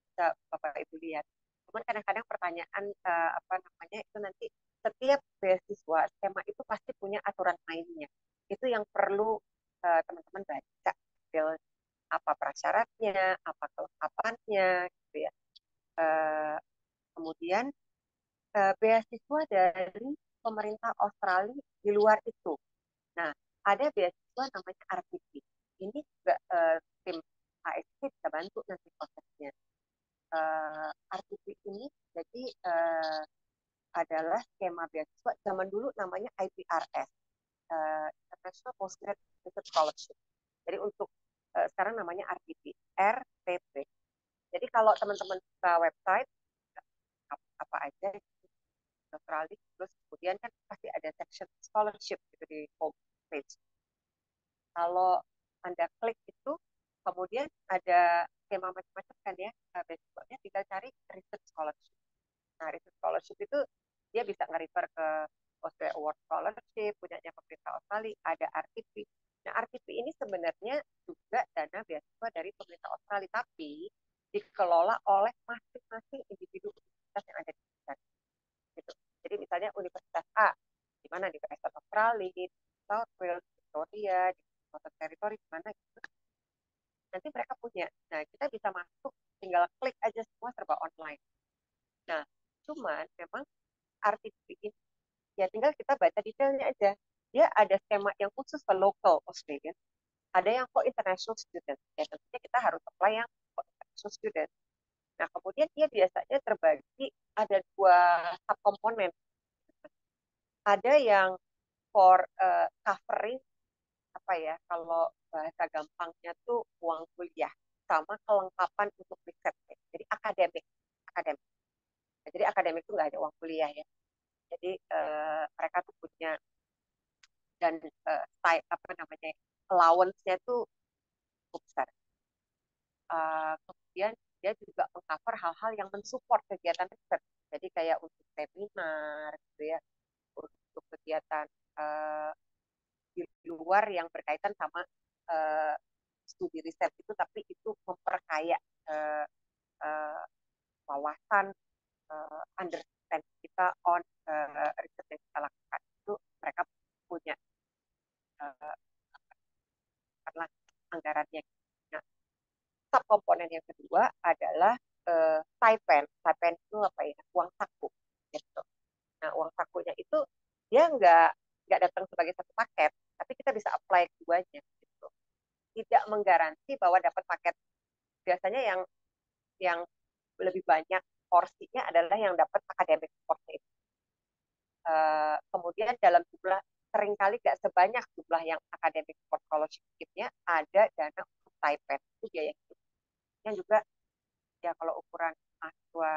Bisa Bapak Ibu lihat. Cuman kadang-kadang pertanyaan apa namanya itu nanti setiap beasiswa skema itu pasti punya aturan mainnya. Itu yang perlu teman-teman baca apa prasyaratnya, apa kelengkapannya, gitu ya. Kemudian beasiswa dari pemerintah Australia di luar itu. Nah, ada beasiswa namanya RTP. Ini juga tim ASP bisa bantu nanti prosesnya. RTP ini jadi adalah skema beasiswa zaman dulu namanya IPRS, International Postgraduate Research Scholarship. Jadi untuk sekarang namanya RTP, RTP. Jadi kalau teman-teman buka website apa aja Australia, terus kemudian kan pasti ada section scholarship gitu di home page. Kalau Anda klik itu, kemudian ada skema macam-macam kan ya, beasiswanya tinggal cari research scholarship. Nah, research scholarship itu dia bisa nge-refer ke Australia Award Scholarship, punyanya pemerintah Australia, ada RTP. Nah, RTP ini sebenarnya juga dana beasiswa dari pemerintah Australia, tapi dikelola oleh masing-masing individu universitas yang ada di sana. Gitu. Jadi misalnya Universitas A, di mana di Western Australia, di South Wales, Victoria, di Northern Territory, di mana gitu. Nanti mereka punya. Nah, kita bisa masuk, tinggal klik aja semua serba online. Nah, cuman memang RTP ini, ya tinggal kita baca detailnya aja. Dia ada skema yang khusus ke local Australian, ada yang for international student. Ya tentunya kita harus apply yang for international student. Nah, kemudian dia biasanya terbagi ada 2 subkomponen. Ada yang for covering apa ya, kalau bahasa gampangnya tuh uang kuliah sama kelengkapan untuk riset. Jadi akademik. Nah, jadi akademik itu nggak ada uang kuliah ya. Jadi mereka tuh punya dan apa namanya allowance-nya tuh cukup besar. Kemudian dia juga mengcover hal-hal yang mensupport kegiatan riset. Jadi kayak untuk seminar gitu ya, untuk kegiatan di luar yang berkaitan sama studi riset itu, tapi itu memperkaya wawasan understand kita on riset yang kita lakukan. Itu mereka punya karena anggarannya. Nah, subkomponen yang kedua adalah stipend. Stipend itu apa ya? Uang saku. Gitu. Nah, uang sakunya itu dia nggak datang sebagai satu paket, tapi kita bisa apply keduanya. Gitu. Tidak menggaransi bahwa dapat paket. Biasanya yang lebih banyak porsinya adalah yang dapat akademik porsi itu. Kemudian dalam jumlah seringkali nggak sebanyak jumlah yang akademik scholarship-nya ada dana untuk stipend, itu biaya hidup. Yang juga ya kalau ukuran mahasiswa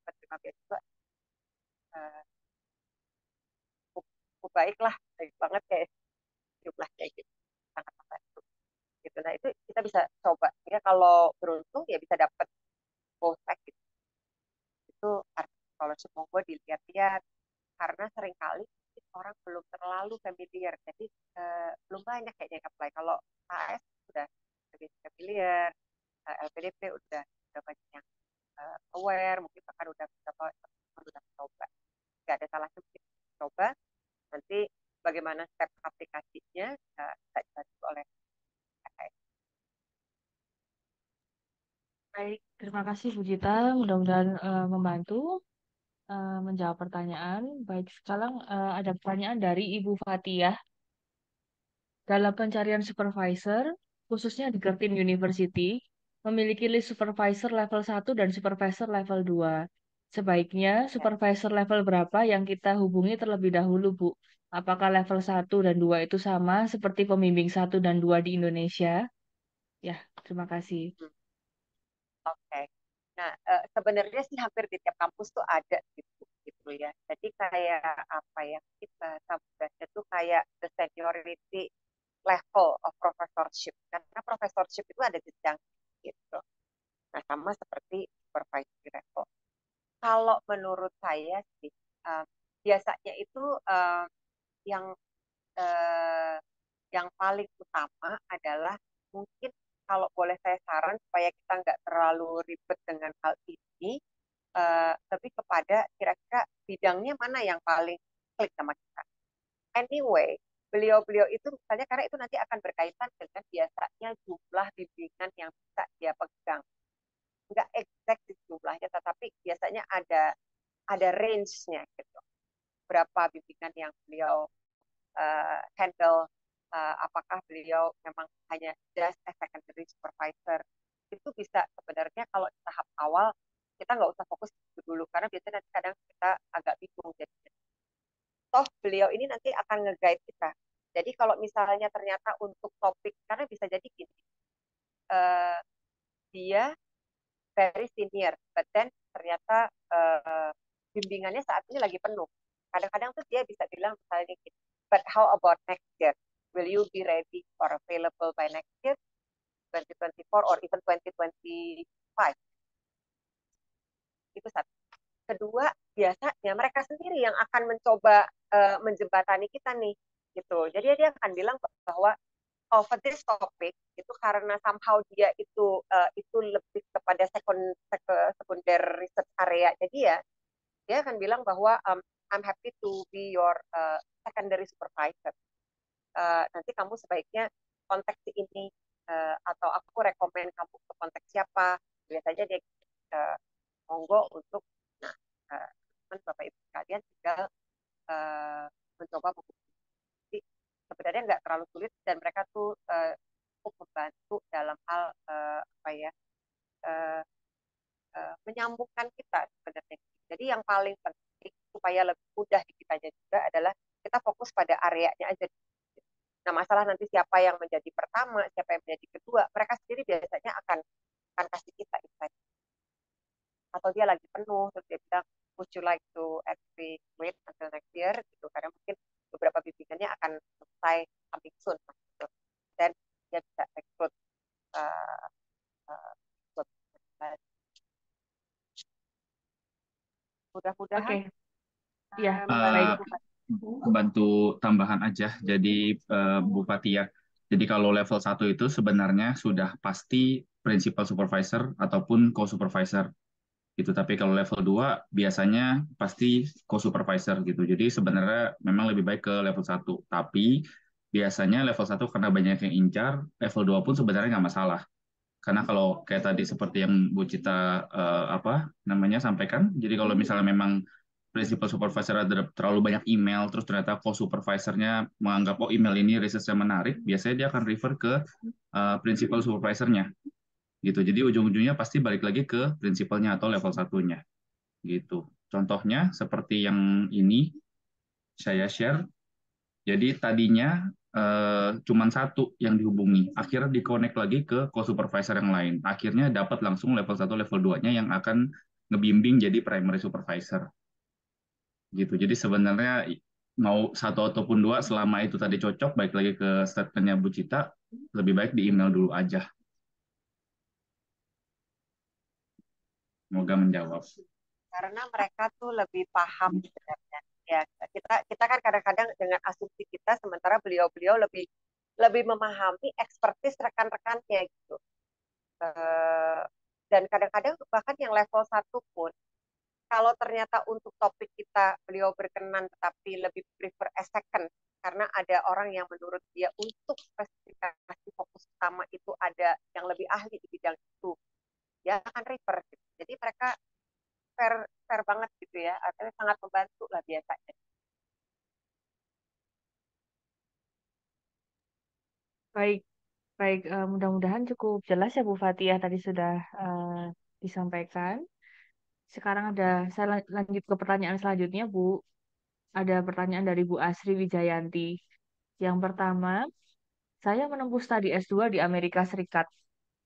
penerima beasiswa cukup baik lah, baik banget kayak jumlah kayak gitu, sangat membantu. Gitu. Nah itu kita bisa coba ya, kalau beruntung ya bisa dapat both gitu. Itu scholarship monggo dilihat-lihat karena seringkali orang belum terlalu familiar, jadi belum banyak kayaknya yang apply. Kalau AS sudah lebih familiar, LPDP udah banyak yang aware, mungkin bahkan udah coba. Nggak ada salahnya mungkin coba. Nanti bagaimana step aplikasinya bisa dibantu oleh AS. Baik, terima kasih Bu Gita. Mudah-mudahan membantu menjawab pertanyaan. Baik, sekarang ada pertanyaan dari Ibu Fatia. Dalam pencarian supervisor, khususnya di Curtin University, memiliki list supervisor level 1 dan supervisor level 2. Sebaiknya Ya, supervisor level berapa yang kita hubungi terlebih dahulu, Bu? Apakah level 1 dan 2 itu sama seperti pembimbing 1 dan 2 di Indonesia? Ya, terima kasih. hmm, oke. Nah, sebenarnya sih hampir di tiap kampus tuh ada gitu, gitu ya. Jadi kayak apa ya, kita bahasa tuh kayak the seniority level of professorship. Karena professorship itu ada jenjang gitu. Nah, sama seperti supervisory level. Kalau menurut saya sih, eh, biasanya itu yang eh, yang paling utama adalah mungkin kalau boleh saya saran supaya kita nggak terlalu ribet dengan hal ini, lebih kepada kira-kira bidangnya mana yang paling klik sama kita. Anyway, beliau-beliau itu misalnya karena itu nanti akan berkaitan dengan biasanya jumlah bimbingan yang bisa dia pegang. Nggak exact di jumlahnya, tetapi biasanya ada range-nya gitu. Berapa bimbingan yang beliau handle, apakah beliau memang hanya just a secondary supervisor. Itu bisa sebenarnya kalau di tahap awal kita nggak usah fokus itu dulu karena biasanya nanti kadang kita agak bingung jadi toh beliau ini nanti akan nge-guide kita. Jadi kalau misalnya ternyata untuk topik karena bisa jadi gini, uh, dia very senior, but then ternyata bimbingannya saat ini lagi penuh. Kadang-kadang tuh dia bisa bilang misalnya gini, but how about next year? Will you be ready or available by next year, 2024 or even 2025? Itu satu. Kedua, biasanya mereka sendiri yang akan mencoba menjembatani kita nih, gitu. Jadi dia akan bilang bahwa oh, for this topic itu karena somehow dia itu lebih kepada sekunder research area. Jadi ya dia akan bilang bahwa I'm happy to be your secondary supervisor. Nanti kamu sebaiknya kontak si ini atau aku rekomend kamu ke kontak siapa. Biasanya dia monggo untuk nah Bapak Ibu sekalian tinggal mencoba membuktikan sebenarnya nggak terlalu sulit dan mereka tuh cukup membantu dalam hal apa ya uh, menyambungkan kita sebenarnya. Jadi yang paling penting supaya lebih mudah di kitanya juga adalah kita fokus pada areanya aja. Nah, masalah nanti siapa yang menjadi pertama, siapa yang menjadi kedua, mereka sendiri biasanya akan kasih kita insight. Atau dia lagi penuh, terus dia bilang, would you like to actually wait until next year? Gitu. Karena mungkin beberapa bimbingannya akan selesai coming soon. Gitu. Dan dia bisa rekrut uh, uh, mudah-mudahan Oke, ya, baik. Eh, membantu. bantu tambahan aja. Jadi Bu Fatia, jadi kalau level 1 itu sebenarnya sudah pasti principal supervisor ataupun co-supervisor gitu. Tapi kalau level 2 biasanya pasti co-supervisor gitu. Jadi sebenarnya memang lebih baik ke level 1. Tapi biasanya level 1 karena banyak yang incar, level 2 pun sebenarnya nggak masalah. Karena kalau kayak tadi seperti yang Bu Cita apa namanya sampaikan, jadi kalau misalnya memang principal supervisor ada terlalu banyak email, terus ternyata co-supervisornya menganggap oh email ini research-nya menarik, biasanya dia akan refer ke principal supervisornya gitu. Jadi ujung-ujungnya pasti balik lagi ke prinsipalnya atau level satunya gitu. Contohnya seperti yang ini saya share. Jadi tadinya cuman satu yang dihubungi, akhirnya di-connect lagi ke co-supervisor yang lain. Akhirnya dapat langsung level 1, level 2-nya yang akan ngebimbing jadi primary supervisor. Gitu. Jadi sebenarnya mau satu ataupun dua, selama itu tadi cocok, baik lagi ke statementnya Bu Cita, lebih baik di email dulu aja. Semoga menjawab. Karena mereka tuh lebih paham sebenarnya. Ya, kita kan kadang-kadang dengan asumsi kita, sementara beliau-beliau lebih lebih memahami ekspertis rekan-rekannya gitu. Eh, dan kadang-kadang bahkan yang level 1 pun, kalau ternyata untuk topik kita beliau berkenan tetapi lebih prefer a second, karena ada orang yang menurut dia untuk spesifikasi fokus utama itu ada yang lebih ahli di bidang itu, dia akan refer. Gitu. Jadi mereka fair fair banget gitu ya, artinya sangat membantu lah biasanya. Baik, baik. Mudah-mudahan cukup jelas ya Bu Fatia tadi sudah disampaikan. Sekarang saya lanjut ke pertanyaan selanjutnya, Bu. Ada pertanyaan dari Bu Asri Wijayanti. Yang pertama, saya menempuh studi S2 di Amerika Serikat.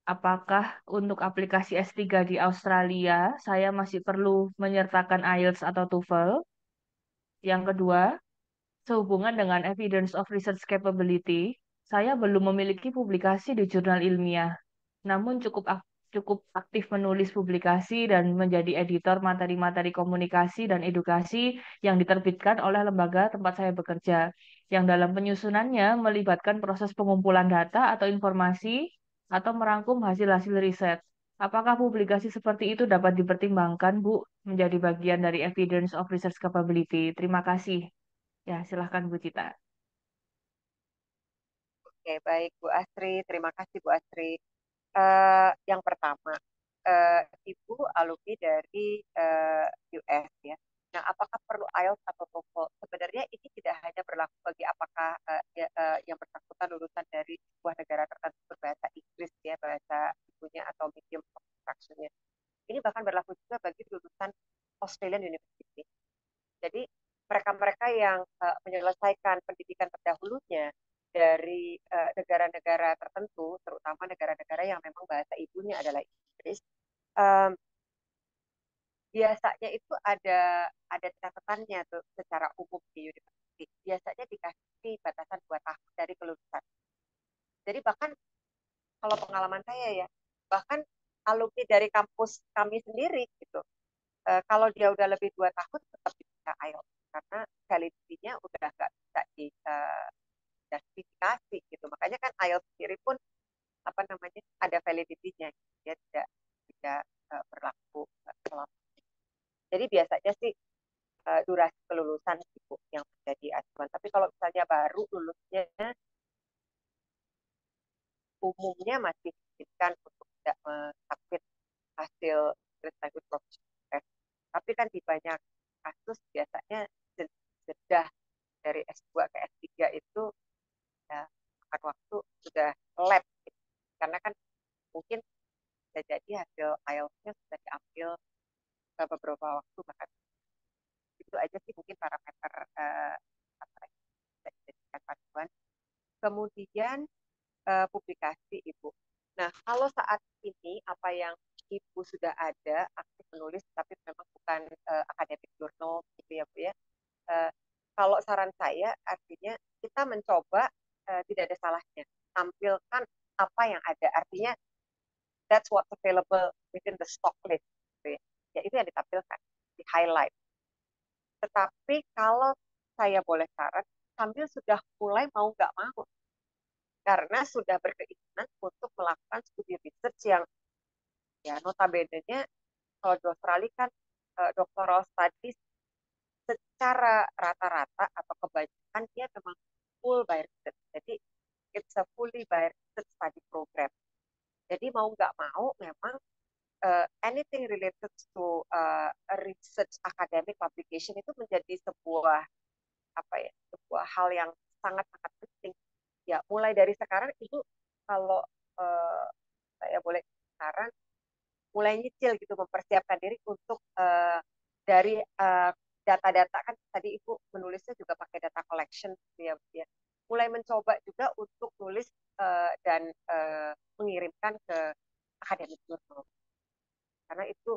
Apakah untuk aplikasi S3 di Australia, saya masih perlu menyertakan IELTS atau TOEFL? Yang kedua, sehubungan dengan evidence of research capability, saya belum memiliki publikasi di jurnal ilmiah, namun cukup aktif menulis publikasi dan menjadi editor materi-materi komunikasi dan edukasi yang diterbitkan oleh lembaga tempat saya bekerja, yang dalam penyusunannya melibatkan proses pengumpulan data atau informasi atau merangkum hasil-hasil riset. Apakah publikasi seperti itu dapat dipertimbangkan, Bu, menjadi bagian dari evidence of research capability? Terima kasih. Ya, silahkan Bu Cita. Oke, baik Bu Astri. Terima kasih Bu Astri. Yang pertama, Ibu alumni dari US ya. Nah, apakah perlu IELTS atau TOEFL? Sebenarnya ini tidak hanya berlaku bagi apakah yang bersangkutan lulusan dari sebuah negara tertentu berbahasa Inggris ya, bahasa ibunya atau medium of instruction-nya. Ini bahkan berlaku juga bagi lulusan Australian University. Jadi mereka-mereka yang menyelesaikan pendidikan terdahulunya dari negara-negara tertentu, terutama negara-negara yang memang bahasa ibunya adalah Inggris, um, biasanya itu ada catatannya tuh secara umum di university. Biasanya dikasih batasan 2 tahun dari kelulusan. Jadi bahkan kalau pengalaman saya ya, bahkan alumni dari kampus kami sendiri gitu, kalau dia udah lebih 2 tahun tetap bisa IELTS karena validity-nya udah nggak bisa dijustifikasi gitu. Makanya kan IELTS sendiri pun apa namanya ada validity-nya, dia tidak tidak berlaku selama. Jadi biasanya sih durasi kelulusan itu yang menjadi acuan. Tapi kalau misalnya baru lulusnya, umumnya masih diizinkan untuk tidak mensubmit hasil English Language Proficiency Test. Tapi kan di banyak kasus biasanya jeda dari S2 ke S3 itu ya makan waktu sudah lab gitu. Karena kan mungkin bisa jadi hasil IELTS-nya sudah diambil beberapa waktu bahkan itu aja sih mungkin parameter apa yang bisa dijadikan panduan. Kemudian publikasi Ibu. Nah, kalau saat ini apa yang Ibu sudah ada aktif menulis tapi memang bukan akademik jurnal gitu ya Bu ya. Uh, Kalau saran saya artinya kita mencoba tidak ada salahnya tampilkan apa yang ada. Artinya that's what's available within the stock list. Gitu ya. Ya itu yang ditampilkan, di highlight. Tetapi kalau saya boleh saran, sambil sudah mulai mau nggak mau karena sudah berkeinginan untuk melakukan studi research yang ya notabene-nya kalau di Australia kan doctoral studies secara rata-rata atau kebanyakan dia memang full by research. Jadi it's a fully by research study program. Jadi mau nggak mau memang anything related to research academic publication itu menjadi sebuah apa ya sebuah hal yang sangat-sangat penting. Ya mulai dari sekarang itu kalau uh, saya boleh saran mulai nyicil gitu mempersiapkan diri untuk dari data-data kan tadi Ibu menulisnya juga pakai data collection ya, ya. Mulai mencoba juga untuk nulis dan mengirimkan ke akademik jurnal karena itu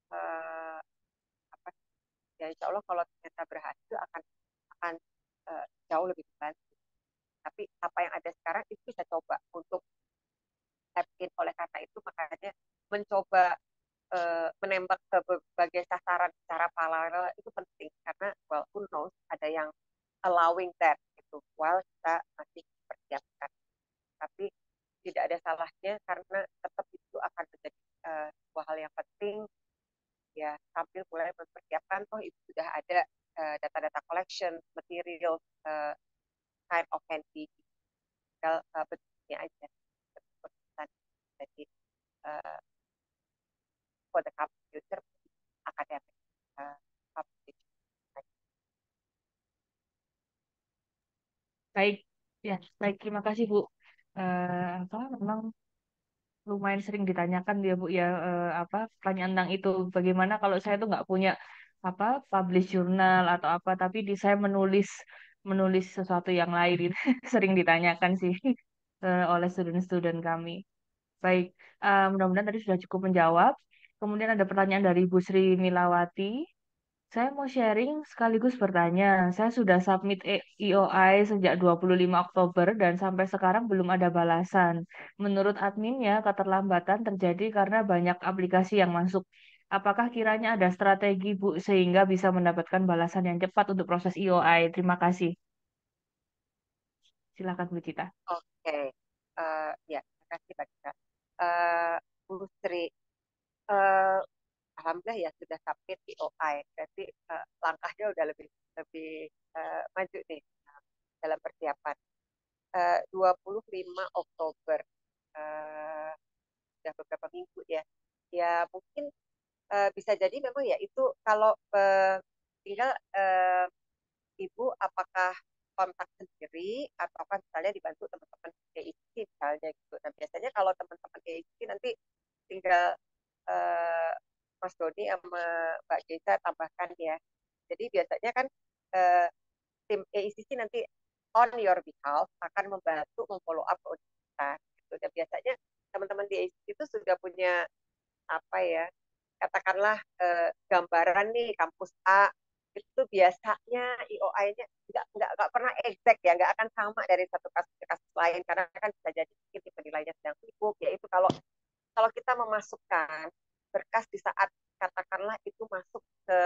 uh, apa ya insya Allah kalau ternyata berhasil akan jauh lebih membantu. Tapi apa yang ada sekarang itu bisa coba untuk tap in. Oleh karena itu makanya mencoba menembak ke berbagai sasaran secara paralel itu penting karena well who knows ada yang allowing that gitu while kita masih persiapkan. Tapi tidak ada salahnya karena tetap itu akan menjadi sebuah hal yang penting ya sambil mulai mempersiapkan toh itu sudah ada data-data collection material kind of handy tinggal bentuknya aja jadi uh, for the computer academic publication. Baik, ya, baik. Terima kasih Bu. Apa memang lumayan sering ditanyakan ya Bu ya, apa pertanyaan tentang itu. Bagaimana kalau saya tuh nggak punya apa publish jurnal atau apa, tapi saya menulis menulis sesuatu yang lain itu sering ditanyakan sih oleh student-student kami. Baik, mudah-mudahan tadi sudah cukup menjawab. Kemudian ada pertanyaan dari Bu Sri Milawati. Saya mau sharing sekaligus bertanya. Saya sudah submit EOI sejak 25 Oktober dan sampai sekarang belum ada balasan. Menurut adminnya, keterlambatan terjadi karena banyak aplikasi yang masuk. Apakah kiranya ada strategi, Bu, sehingga bisa mendapatkan balasan yang cepat untuk proses EOI? Terima kasih. Silakan, Bu Cita. Oke, ya, terima kasih Mbak Gita. Eh, Bu Sri, eh, alhamdulillah ya sudah submit POI. Berarti langkahnya udah lebih lebih maju nih dalam persiapan. 25 Oktober, eh, sudah beberapa minggu ya. Ya mungkin bisa jadi memang ya itu kalau tinggal Ibu apakah kontak sendiri atau kan misalnya dibantu teman-teman PIC misalnya gitu. Nah biasanya kalau teman-teman PIC nanti tinggal eh, Mas Doni sama Mbak Geza tambahkan ya. Jadi biasanya kan eh, tim AICC nanti on your behalf akan membantu memfollow up universitas. Gitu. Dan biasanya teman-teman di AICC itu sudah punya apa ya, katakanlah gambaran nih kampus A itu biasanya IOI-nya nggak pernah exact ya, nggak akan sama dari satu kasus ke kasus lain karena kan bisa jadi mungkin penilainya sedang sibuk, yaitu kalau kalau kita memasukkan berkas di saat katakanlah itu masuk ke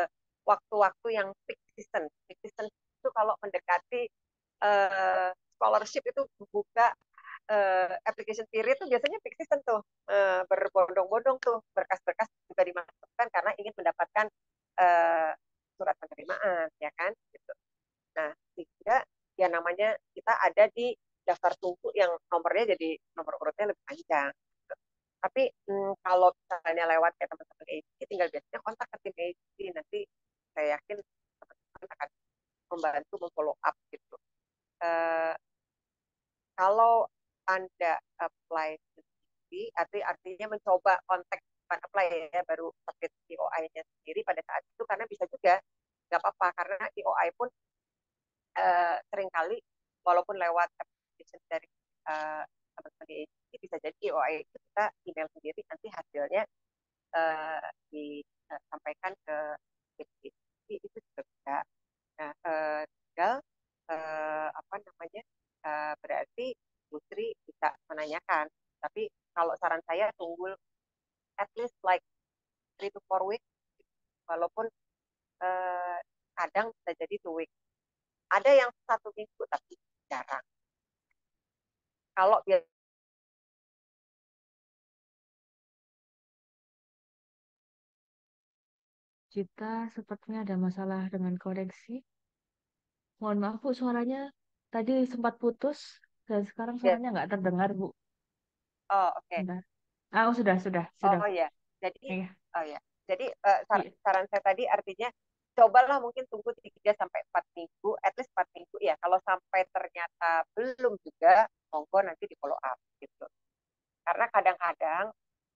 waktu-waktu yang peak season. Peak season itu kalau mendekati scholarship itu buka application period itu biasanya peak season tuh, berbondong-bondong tuh berkas-berkas juga dimasukkan karena ingin mendapatkan uh, surat penerimaan ya kan gitu. Nah sehingga ya namanya kita ada di daftar tunggu yang nomornya jadi nomor urutnya lebih panjang. Tapi kalau misalnya lewat kayak teman-teman AIC, tinggal biasanya kontak ke tim AIC, nanti saya yakin teman-teman akan membantu memfollow up gitu. Uh, Kalau Anda apply sendiri, artinya mencoba kontak bukan apply ya, baru submit IOI-nya sendiri pada saat itu, karena bisa juga nggak apa-apa, karena IOI pun seringkali walaupun lewat application dari teman-teman di AIC, bisa jadi IOI itu kita email sendiri, nanti hasilnya disampaikan ke tim itu juga bisa. Nah, tinggal apa namanya, berarti Putri bisa menanyakan. Tapi kalau saran saya tunggu at least like 3 to 4 weeks, walaupun uh, kadang bisa jadi 2 weeks. Ada yang 1 minggu tapi jarang. Kalau biar Cita, sepertinya ada masalah dengan koneksi. Mohon maaf, Bu, suaranya tadi sempat putus dan sekarang ya, suaranya nggak terdengar, Bu. oh oke, Bentar. Ah, oh, sudah. oh ya, jadi Iya, oh ya, jadi iya. saran saya tadi artinya cobalah mungkin tunggu 3 sampai 4 minggu, at least 4 minggu ya. Kalau sampai ternyata belum juga, monggo nanti di follow up gitu. Karena kadang-kadang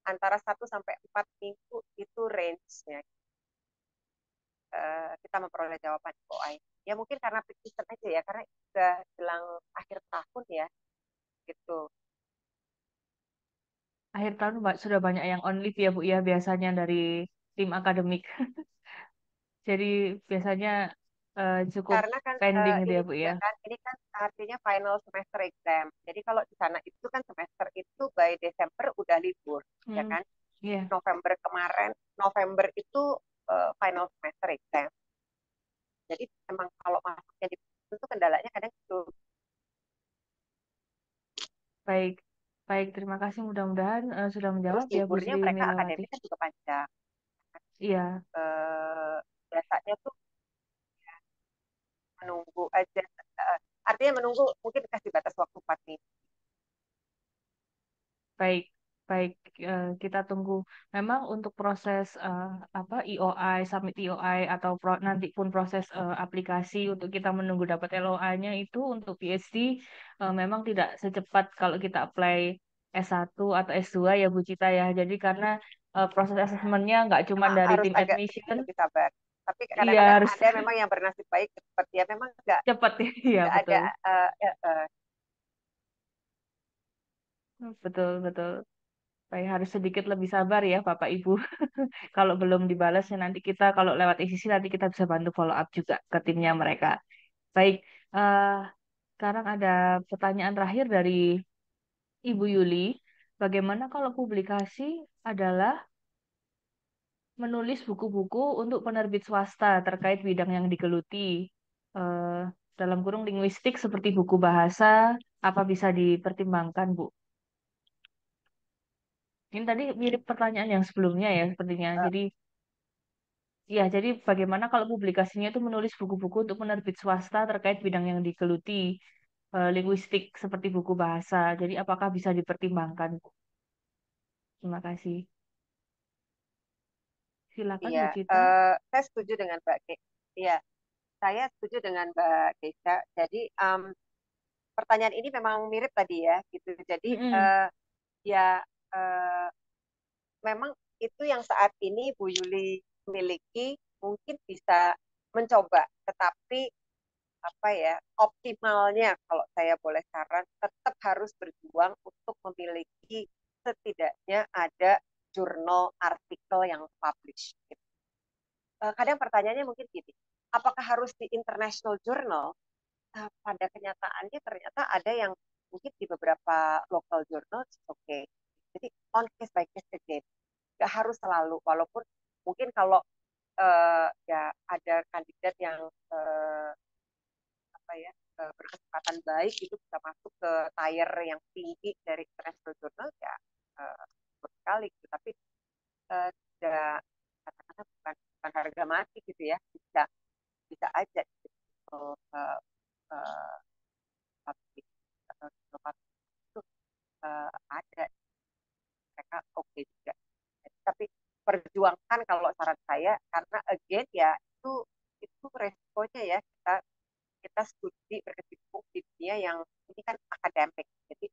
antara 1 sampai 4 minggu itu range-nya kita memperoleh jawaban OI. Ya mungkin karena peak season aja ya, karena sudah jelang akhir tahun ya, gitu. Akhir tahun sudah banyak yang on leave ya, Bu, ya, biasanya dari tim akademik. Jadi biasanya cukup Karena kan pending gitu ini ya, Bu, juga ya. kan, ini kan artinya final semester exam. Jadi kalau di sana itu kan semester itu by Desember udah libur, ya Hmm, kan? iya, November kemarin, November itu final semester exam. Jadi emang kalau masuknya di itu kendalanya kadang itu. baik. Baik, terima kasih. Mudah-mudahan sudah Terus menjawab ya, Bu liburnya Sri mereka Milawati. akademik kan juga panjang. Iya, Biasanya tuh menunggu aja. Artinya menunggu mungkin dikasih batas waktu 4 minggu. baik. Baik, kita tunggu. Memang untuk proses apa EOI, submit EOI atau nanti pun proses aplikasi untuk kita menunggu dapat LOA-nya itu untuk PhD memang tidak secepat kalau kita apply S1 atau S2 ya Bu Cita ya. Jadi karena proses Ya, asesmennya nggak cuma memang dari harus tim agak admission, lebih sabar. Tapi iya kadang-kadang harus ada memang yang bernasib baik cepat ya, memang cepat ya. Iya nggak ada betul. uh, Betul, betul. Baik, harus sedikit lebih sabar ya Bapak Ibu. Kalau belum dibalas ya nanti kita kalau lewat ICC nanti kita bisa bantu follow up juga ke timnya mereka. Baik, eh, sekarang ada pertanyaan terakhir dari Ibu Yuli. Bagaimana kalau publikasi adalah menulis buku-buku untuk penerbit swasta terkait bidang yang digeluti? Eh, dalam kurung linguistik seperti buku bahasa, apa bisa dipertimbangkan, Bu? Ini tadi mirip pertanyaan yang sebelumnya ya sepertinya. uh, Jadi ya, jadi bagaimana kalau publikasinya itu menulis buku-buku untuk penerbit swasta terkait bidang yang digeluti, linguistik seperti buku bahasa. Jadi apakah bisa dipertimbangkan, Bu? Terima kasih. Silakan iya, Bu Cita. saya setuju dengan Mbak Ke. Iya, saya setuju dengan Mbak Keisha. Jadi pertanyaan ini memang mirip tadi ya, gitu. Jadi Mm-mm. ya eh, memang itu yang saat ini Bu Yuli miliki mungkin bisa mencoba, tetapi apa ya optimalnya kalau saya boleh saran tetap harus berjuang untuk memiliki setidaknya ada jurnal artikel yang publish. Gitu. Kadang pertanyaannya mungkin gini, apakah harus di international journal? Pada kenyataannya ternyata ada yang mungkin di beberapa local journal, oke. Okay. Jadi on case by case again, nggak harus selalu. Walaupun mungkin kalau ya ada kandidat yang apa ya berkesempatan baik itu bisa masuk ke tier yang tinggi dari international journal ya sekali gitu. Tapi tidak katakanlah bukan harga mati gitu ya, bisa bisa aja gitu. Uh, uh, public atau itu ada mereka oke juga. Tapi perjuangkan kalau saran saya karena again ya itu resikonya ya kita kita studi berkecimpung di dunia yang ini kan akademik. Jadi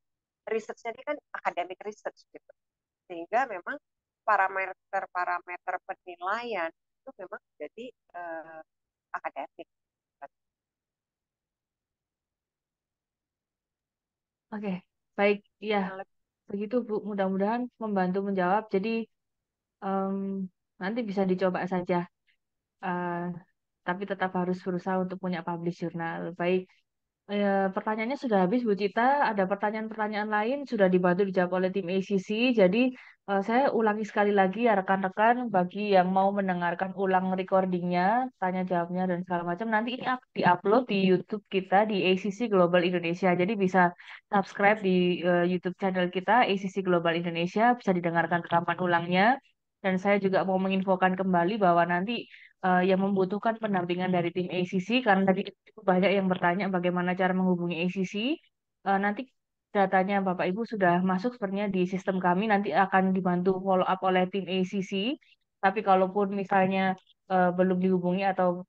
research-nya ini kan academic research gitu. Sehingga memang parameter-parameter penilaian itu memang jadi akademik. Oke, baik. Ya, Kurang lebih begitu Bu. Mudah-mudahan membantu menjawab. Jadi em, nanti bisa dicoba saja. Eh, tapi tetap harus berusaha untuk punya publish jurnal. Baik. Pertanyaannya sudah habis, Bu Cita. Ada pertanyaan-pertanyaan lain sudah dibantu dijawab oleh tim ACC. Jadi saya ulangi sekali lagi ya rekan-rekan bagi yang mau mendengarkan ulang recordingnya, tanya jawabnya dan segala macam. Nanti ini diupload di YouTube kita di ACC Global Indonesia. Jadi bisa subscribe di YouTube channel kita ACC Global Indonesia, bisa didengarkan rekaman ulangnya. Dan saya juga mau menginfokan kembali bahwa nanti yang membutuhkan pendampingan dari tim ACC karena tadi cukup banyak yang bertanya bagaimana cara menghubungi ACC. Nanti datanya Bapak Ibu sudah masuk sepertinya di sistem kami nanti akan dibantu follow up oleh tim ACC. Tapi kalaupun misalnya belum dihubungi atau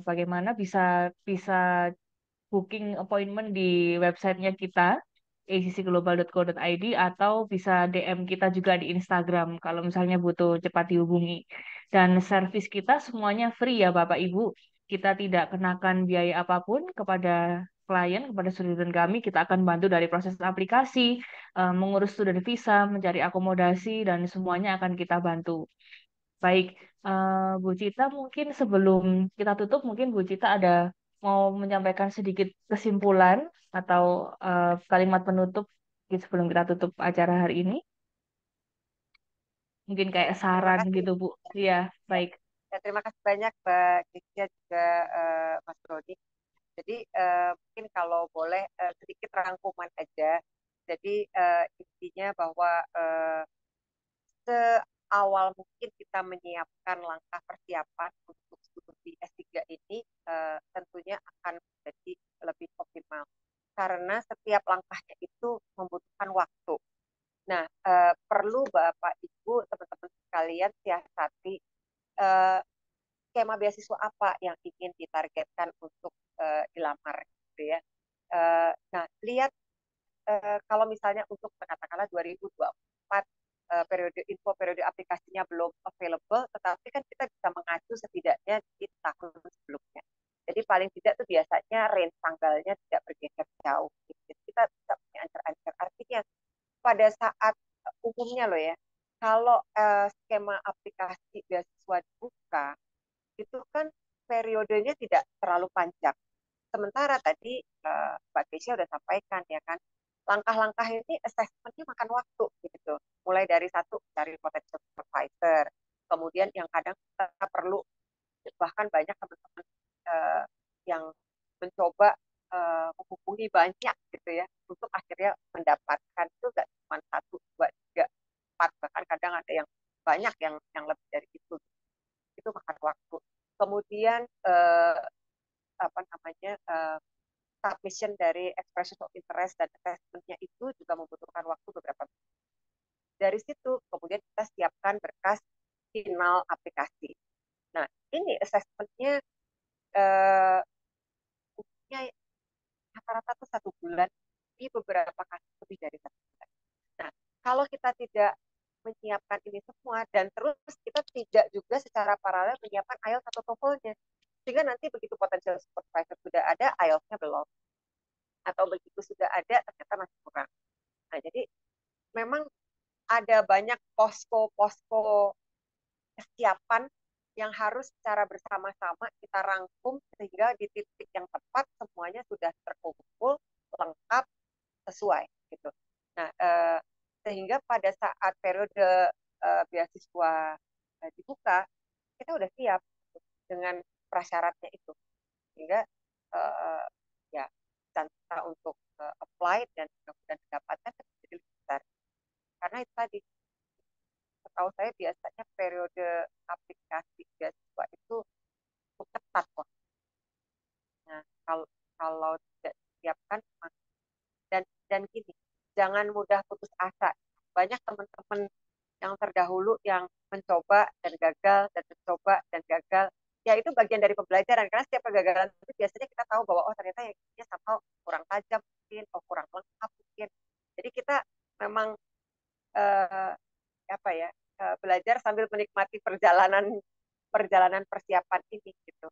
bagaimana bisa bisa booking appointment di websitenya kita accglobal.co.id atau bisa DM kita juga di Instagram kalau misalnya butuh cepat dihubungi. Dan servis kita semuanya free ya Bapak Ibu. Kita tidak kenakan biaya apapun kepada klien, kepada student kami. Kita akan bantu dari proses aplikasi, mengurus student visa, mencari akomodasi, dan semuanya akan kita bantu. Baik, Bu Cita mungkin sebelum kita tutup, mungkin Bu Cita ada mau menyampaikan sedikit kesimpulan atau kalimat penutup sebelum kita tutup acara hari ini. Mungkin ya kayak terima saran kasih gitu, Bu. Iya, ya. baik. Ya, terima kasih banyak Mbak Keisha juga Mas Rodi. Jadi mungkin kalau boleh sedikit rangkuman aja. Jadi intinya bahwa seawal mungkin kita menyiapkan langkah persiapan untuk studi S3 ini tentunya akan menjadi lebih optimal. Karena setiap langkahnya itu membutuhkan waktu. Nah, perlu Bapak Ibu, teman-teman sekalian siasati skema beasiswa apa yang ingin ditargetkan untuk dilamar gitu ya. Nah, lihat kalau misalnya untuk katakanlah 2024 periode aplikasinya belum available, tetapi kan kita bisa mengacu setidaknya di tahun sebelumnya. Jadi paling tidak tuh biasanya range tanggalnya tidak bergeser jauh. Jadi kita bisa punya ancar-ancar. Artinya pada saat umumnya loh ya, kalau skema aplikasi beasiswa dibuka, itu kan periodenya tidak terlalu panjang. Sementara tadi Mbak Keisha udah sampaikan ya kan, langkah-langkah ini assessment-nya makan waktu gitu. Mulai dari satu cari potential supervisor, kemudian yang kadang kita perlu, bahkan banyak teman-teman yang mencoba menghubungi banyak gitu ya untuk akhirnya mendapatkan itu nggak cuma 1, 2, 3, 4, bahkan kadang ada yang banyak yang lebih dari itu makan waktu. Kemudian apa namanya submission dari expression of interest dan assessment-nya itu juga membutuhkan waktu beberapa minggu. Dari situ kemudian kita siapkan berkas final aplikasi. Nah, ini assessment-nya rata-rata tuh 1 bulan, di beberapa kasus lebih dari 1 bulan. Nah, kalau kita tidak menyiapkan ini semua dan terus kita tidak juga secara paralel menyiapkan IELTS atau TOEFL-nya, sehingga nanti begitu potensial supervisor sudah ada, IELTS-nya belum, atau begitu sudah ada ternyata masih kurang. Nah, jadi memang ada banyak posko-posko kesiapan yang harus secara bersama-sama kita rangkum sehingga di titik yang tepat semuanya sudah terkumpul, lengkap, sesuai gitu. Nah, sehingga pada saat periode beasiswa dibuka, kita udah siap dengan prasyaratnya itu, sehingga ya chance untuk apply dan mudah-mudahan mendapatkan jadi lebih besar. Karena itu tadi, setahu saya biasanya periode aplikasi beasiswa itu cukup ketat kok. Nah, kalau tidak disiapkan, dan gini, jangan mudah putus asa. Banyak teman-teman yang terdahulu yang mencoba dan gagal, dan mencoba dan gagal. Ya itu bagian dari pembelajaran, karena setiap kegagalan itu biasanya kita tahu bahwa oh ternyata yang somehow kurang tajam mungkin, kurang lengkap mungkin. Jadi kita memang belajar sambil menikmati perjalanan persiapan ini gitu.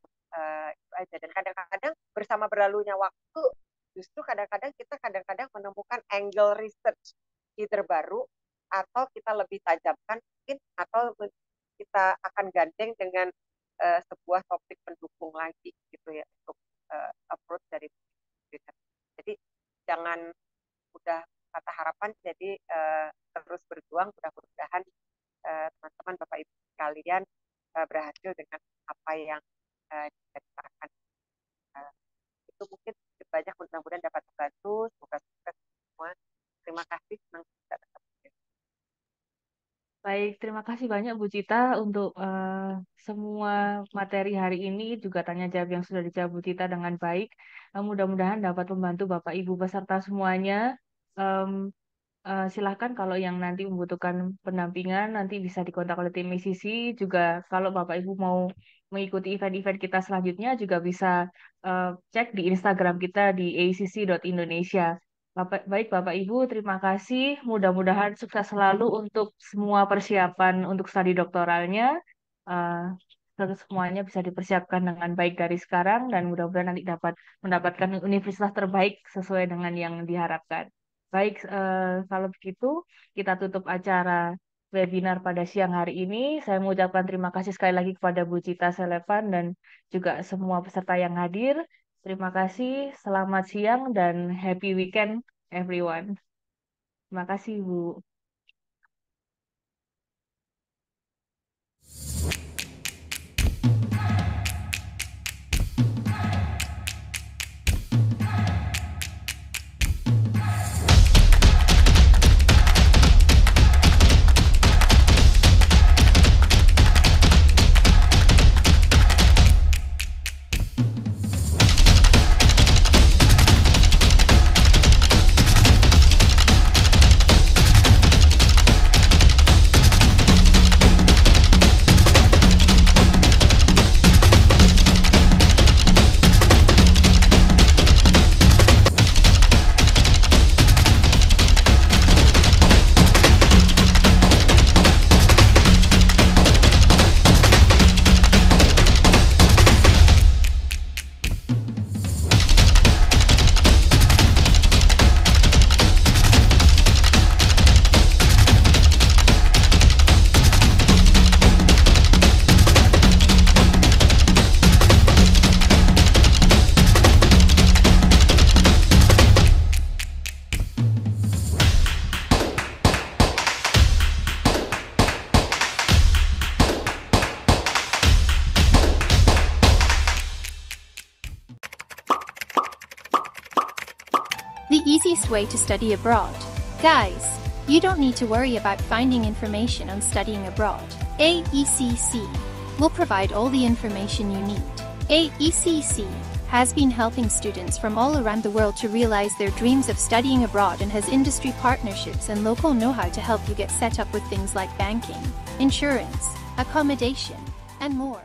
Itu aja. Dan kadang-kadang bersama berlalunya waktu, justru kadang-kadang kita menemukan angle research either baru atau kita lebih tajamkan mungkin, atau kita akan gandeng dengan sebuah topik pendukung lagi gitu ya untuk approach dari research. Jadi jangan mudah patah harapan, jadi terus berjuang, mudah-mudahan teman-teman Bapak Ibu sekalian berhasil dengan apa yang dikatakan. Itu mungkin banyak, mudah-mudahan dapat membantu. Semoga sukses semua. Terima kasih, senang bisa bertemu. Baik, terima kasih banyak Bu Cita untuk semua materi hari ini, juga tanya jawab yang sudah dijawab Bu Cita dengan baik. Mudah-mudahan dapat membantu Bapak Ibu peserta semuanya. Silahkan kalau yang nanti membutuhkan pendampingan nanti bisa dikontak oleh tim ACC. Juga kalau Bapak Ibu mau mengikuti event-event kita selanjutnya juga bisa cek di Instagram kita di acc.indonesia. Baik Bapak Ibu, terima kasih. Mudah-mudahan sukses selalu untuk semua persiapan untuk studi doktoralnya. Semuanya bisa dipersiapkan dengan baik dari sekarang dan mudah-mudahan nanti dapat mendapatkan universitas terbaik sesuai dengan yang diharapkan. Baik, kalau begitu kita tutup acara webinar pada siang hari ini. Saya mengucapkan terima kasih sekali lagi kepada Bu Cita Selevan dan juga semua peserta yang hadir. Terima kasih, selamat siang dan happy weekend everyone. Terima kasih Bu. easiest way to study abroad. Guys, you don't need to worry about finding information on studying abroad. AECC will provide all the information you need. AECC has been helping students from all around the world to realize their dreams of studying abroad and has industry partnerships and local know-how to help you get set up with things like banking, insurance, accommodation, and more.